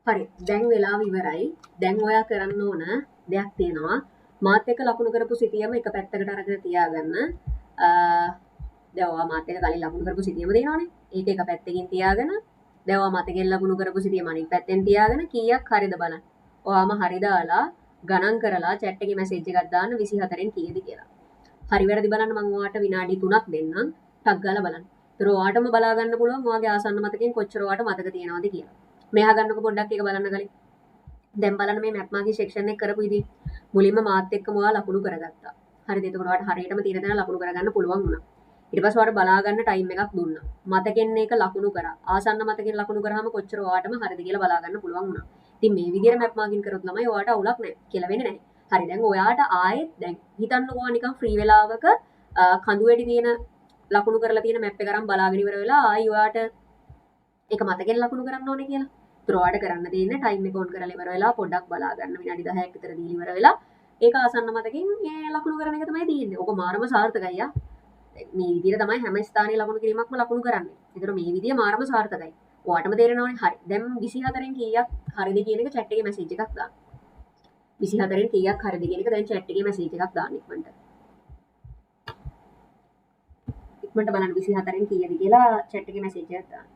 හරි. දැන් වෙලාව ඉවරයි. දැන් ඔයා කරන්න ඕන දෙයක් තියෙනවා. මාත් එක්ක ලකුණු කරපු සිතියම එක පැත්තකට අරගෙන තියාගන්න. දැන් ඔයා මාත් එක්ක කලින් ලකුණු කරපු සිතියම දෙනවනේ. ඒක එක පැත්තකින් තියාගෙන දැන් ඔයා මතකෙන් ලකුණු කරපු සිතියම අනිත් පැත්තෙන් තියාගෙන කීයක් හරිද බලන්න. ඔයාම හරි දාලා ගණන් කරලා chat එකේ මැසේජ් එකක් දාන්න 24න් කීයද කියලා. හරි වැරදි බලන්න මම ඔයාට විනාඩි 3ක් දෙන්නම්. ටක් ගාලා බලන්න. ඒතර ඔයාටම බලා ගන්න පුළුවන් ඔයාගේ ආසන්න මතකයෙන් කොච්චර ඔයාට මතක තියෙනවද කියලා. මෙහා ගන්නකො පොඩ්ඩක් ඒක බලන්න කලින්. දැන් බලන්න මේ මැප් මාර්කින් සෙක්ෂන් එක කරපු ඉතින් මුලින්ම මාත් එක්කම ඔයා ලකුණු කරගත්තා. හරිද? එතකොට ඔයාට හරියටම තියෙන තැන ලකුණු කරගන්න පුළුවන් වුණා. ඊට පස්සේ ඔයාට බලා ගන්න ටයිම් එකක් දුන්නා. මතකෙන් මේක ලකුණු කරා. ආසන්න මතකෙන් ලකුණු කරාම කොච්චර ඔයාටම හරිද කියලා බලා ගන්න පුළුවන් වුණා. ඉතින් මේ විදිහට මැප් මාර්කින් කරොත් ළමයි ඔයාට අවුලක් නැහැ කියලා වෙන්නේ නැහැ. හරි දැන් ඔයාට ආයෙත් දැන් හිතන්නකෝ නිකන් ෆ්‍රී වෙලාවක කඳු වැඩි තියෙන ලකුණු කරලා තියෙන මැප් එක අරන් බලාගෙන ඉවර වෙලා ආයි ඔයාට ඒක මතකෙන් ලකුණු කරන්න ඕනේ කියලා. ඒතර ඔයාට කරන්න තියෙන්නේ ටයිම් එක ඔන් කරලා ඉවර වෙලා පොඩ්ඩක් බලා ගන්න විනාඩි 10ක් විතර දීලා ඉවර වෙලා ඒක ආසන්න මතකෙන් මේ ලකුණු කරන එක තමයි තියෙන්නේ. ඕක මාරම සාර්ථකයි යා. මේ විදිහට තමයි හැම ස්ථානයේ ලකුණු කිරීමක්ම ලකුණු කරන්නේ. ඒතර මේ විදිය මාරම සාර්ථකයි. ඔයාටම තේරෙනවනේ. හරි. දැන් 24න් කීයක් හරිද කියන එක chat එකේ මැසේජ් එකක් දාන්න. 24න් කීයක් හරිද කියන එක දැන් chat එකේ මැසේජ් එකක් දාන්න ඉක්මනට. ඉක්මනට බලන්න 24න් කීයද කියලා chat එකේ මැසේජ් එකක් දාන්න.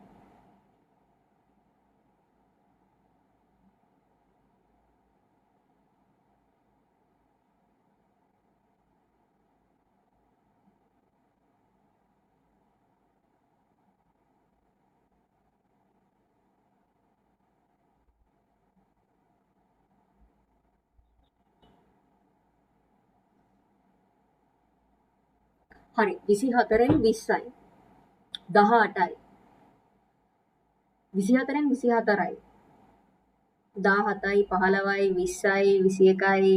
හරි 24න් 20යි 18යි 24න් 24යි 17යි 15යි 20යි 21යි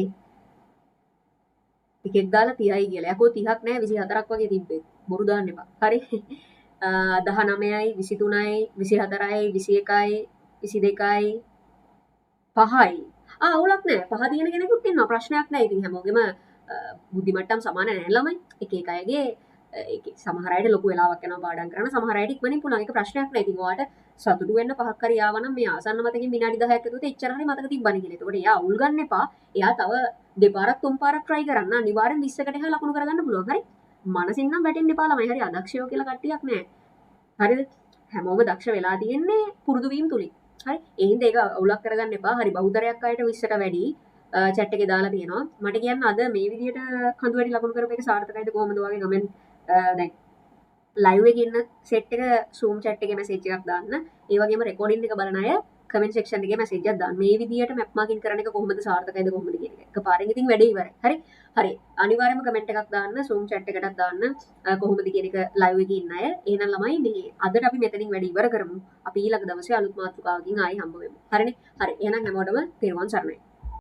එකෙක් දාලා 30යි කියලා. යකෝ 30ක් නෑ 24ක් වගේ තිබ්බේ. බොරු දාන්න එපා. හරි 19යි 23යි 24යි 21යි 22යි 5යි අවුලක් නෑ. පහ තියෙන කෙනෙකුත් ඉන්නවා. ප්‍රශ්නයක් නෑ. ඉතින් හැමෝගෙම බුද්ධි මට්ටම් සමාන නෑ ළමයි. එක එක අයගේ ඒක සමහර අයට ලොකු වෙලාවක් යනවා පාඩම් කරන්න. සමහර අයට ඉක්මනින් පුළුවන්. ඒක ප්‍රශ්නයක් නෑ. ඉතින් ඔයාට සතුටු වෙන්න පහක් හරි ආවනම් මේ ආසන්න මතකෙන් විනාඩි 10ක් ඇතුළත එච්චර හරි මතක තිබ්බනේ කියලා. එතකොට එයා අවුල් ගන්න එපා. එයා තව දෙපාරක් තුන් පාරක් try කරන්න. අනිවාර්යෙන් 20කට එහා ලකුණු කරගන්න පුළුවන්. හරි. මනසින් නම් වැටෙන්න එපා ළමයි. හරි අදක්ෂයෝ කියලා කට්ටියක් නෑ. හරිද? හැමෝම දක්ෂ වෙලා තියෙන්නේ පුරුදු වීම තුලින්. හරි. ඒ හින්දා ඒක අවුලක් කරගන්න එපා. හරි බහුතරයක් අයට 20ට වැඩි chat එකේ දාලා තියෙනවා. මට කියන්න අද මේ විදිහට කඳු වැඩි ලකුණු කරපු එක සාර්ථකයිද කොහොමද වගේ කමෙන්ට් දැන් ලයිව් එකේ ඉන්න සෙට් එක Zoom chat එකේ මැසේජ් එකක් දාන්න. ඒ වගේම රෙකෝඩින් එක බලන අය කමෙන්ට් සෙක්ෂන් එකේ මැසේජ් එකක් දාන්න. මේ විදිහට මැප් මාකින් කරන එක කොහොමද සාර්ථකයිද කොහොමද කියන එක. එකපාරෙන් ඉතින් වැඩේ ඉවරයි. හරි. හරි. අනිවාර්යයෙන්ම කමෙන්ට් එකක් දාන්න Zoom chat එකටත් දාන්න කොහොමද කියන එක ලයිව් එකේ ඉන්න අය. එහෙනම් ළමයි මේ අදට අපි මෙතනින් වැඩේ ඉවර කරමු. අපි ඊළඟ දවසේ අලුත් මාතෘකාවකින් ආයි හම්බ වෙමු. හරිනේ? හරි. එහෙනම් හැමෝටම තෙරුවන් සරණයි.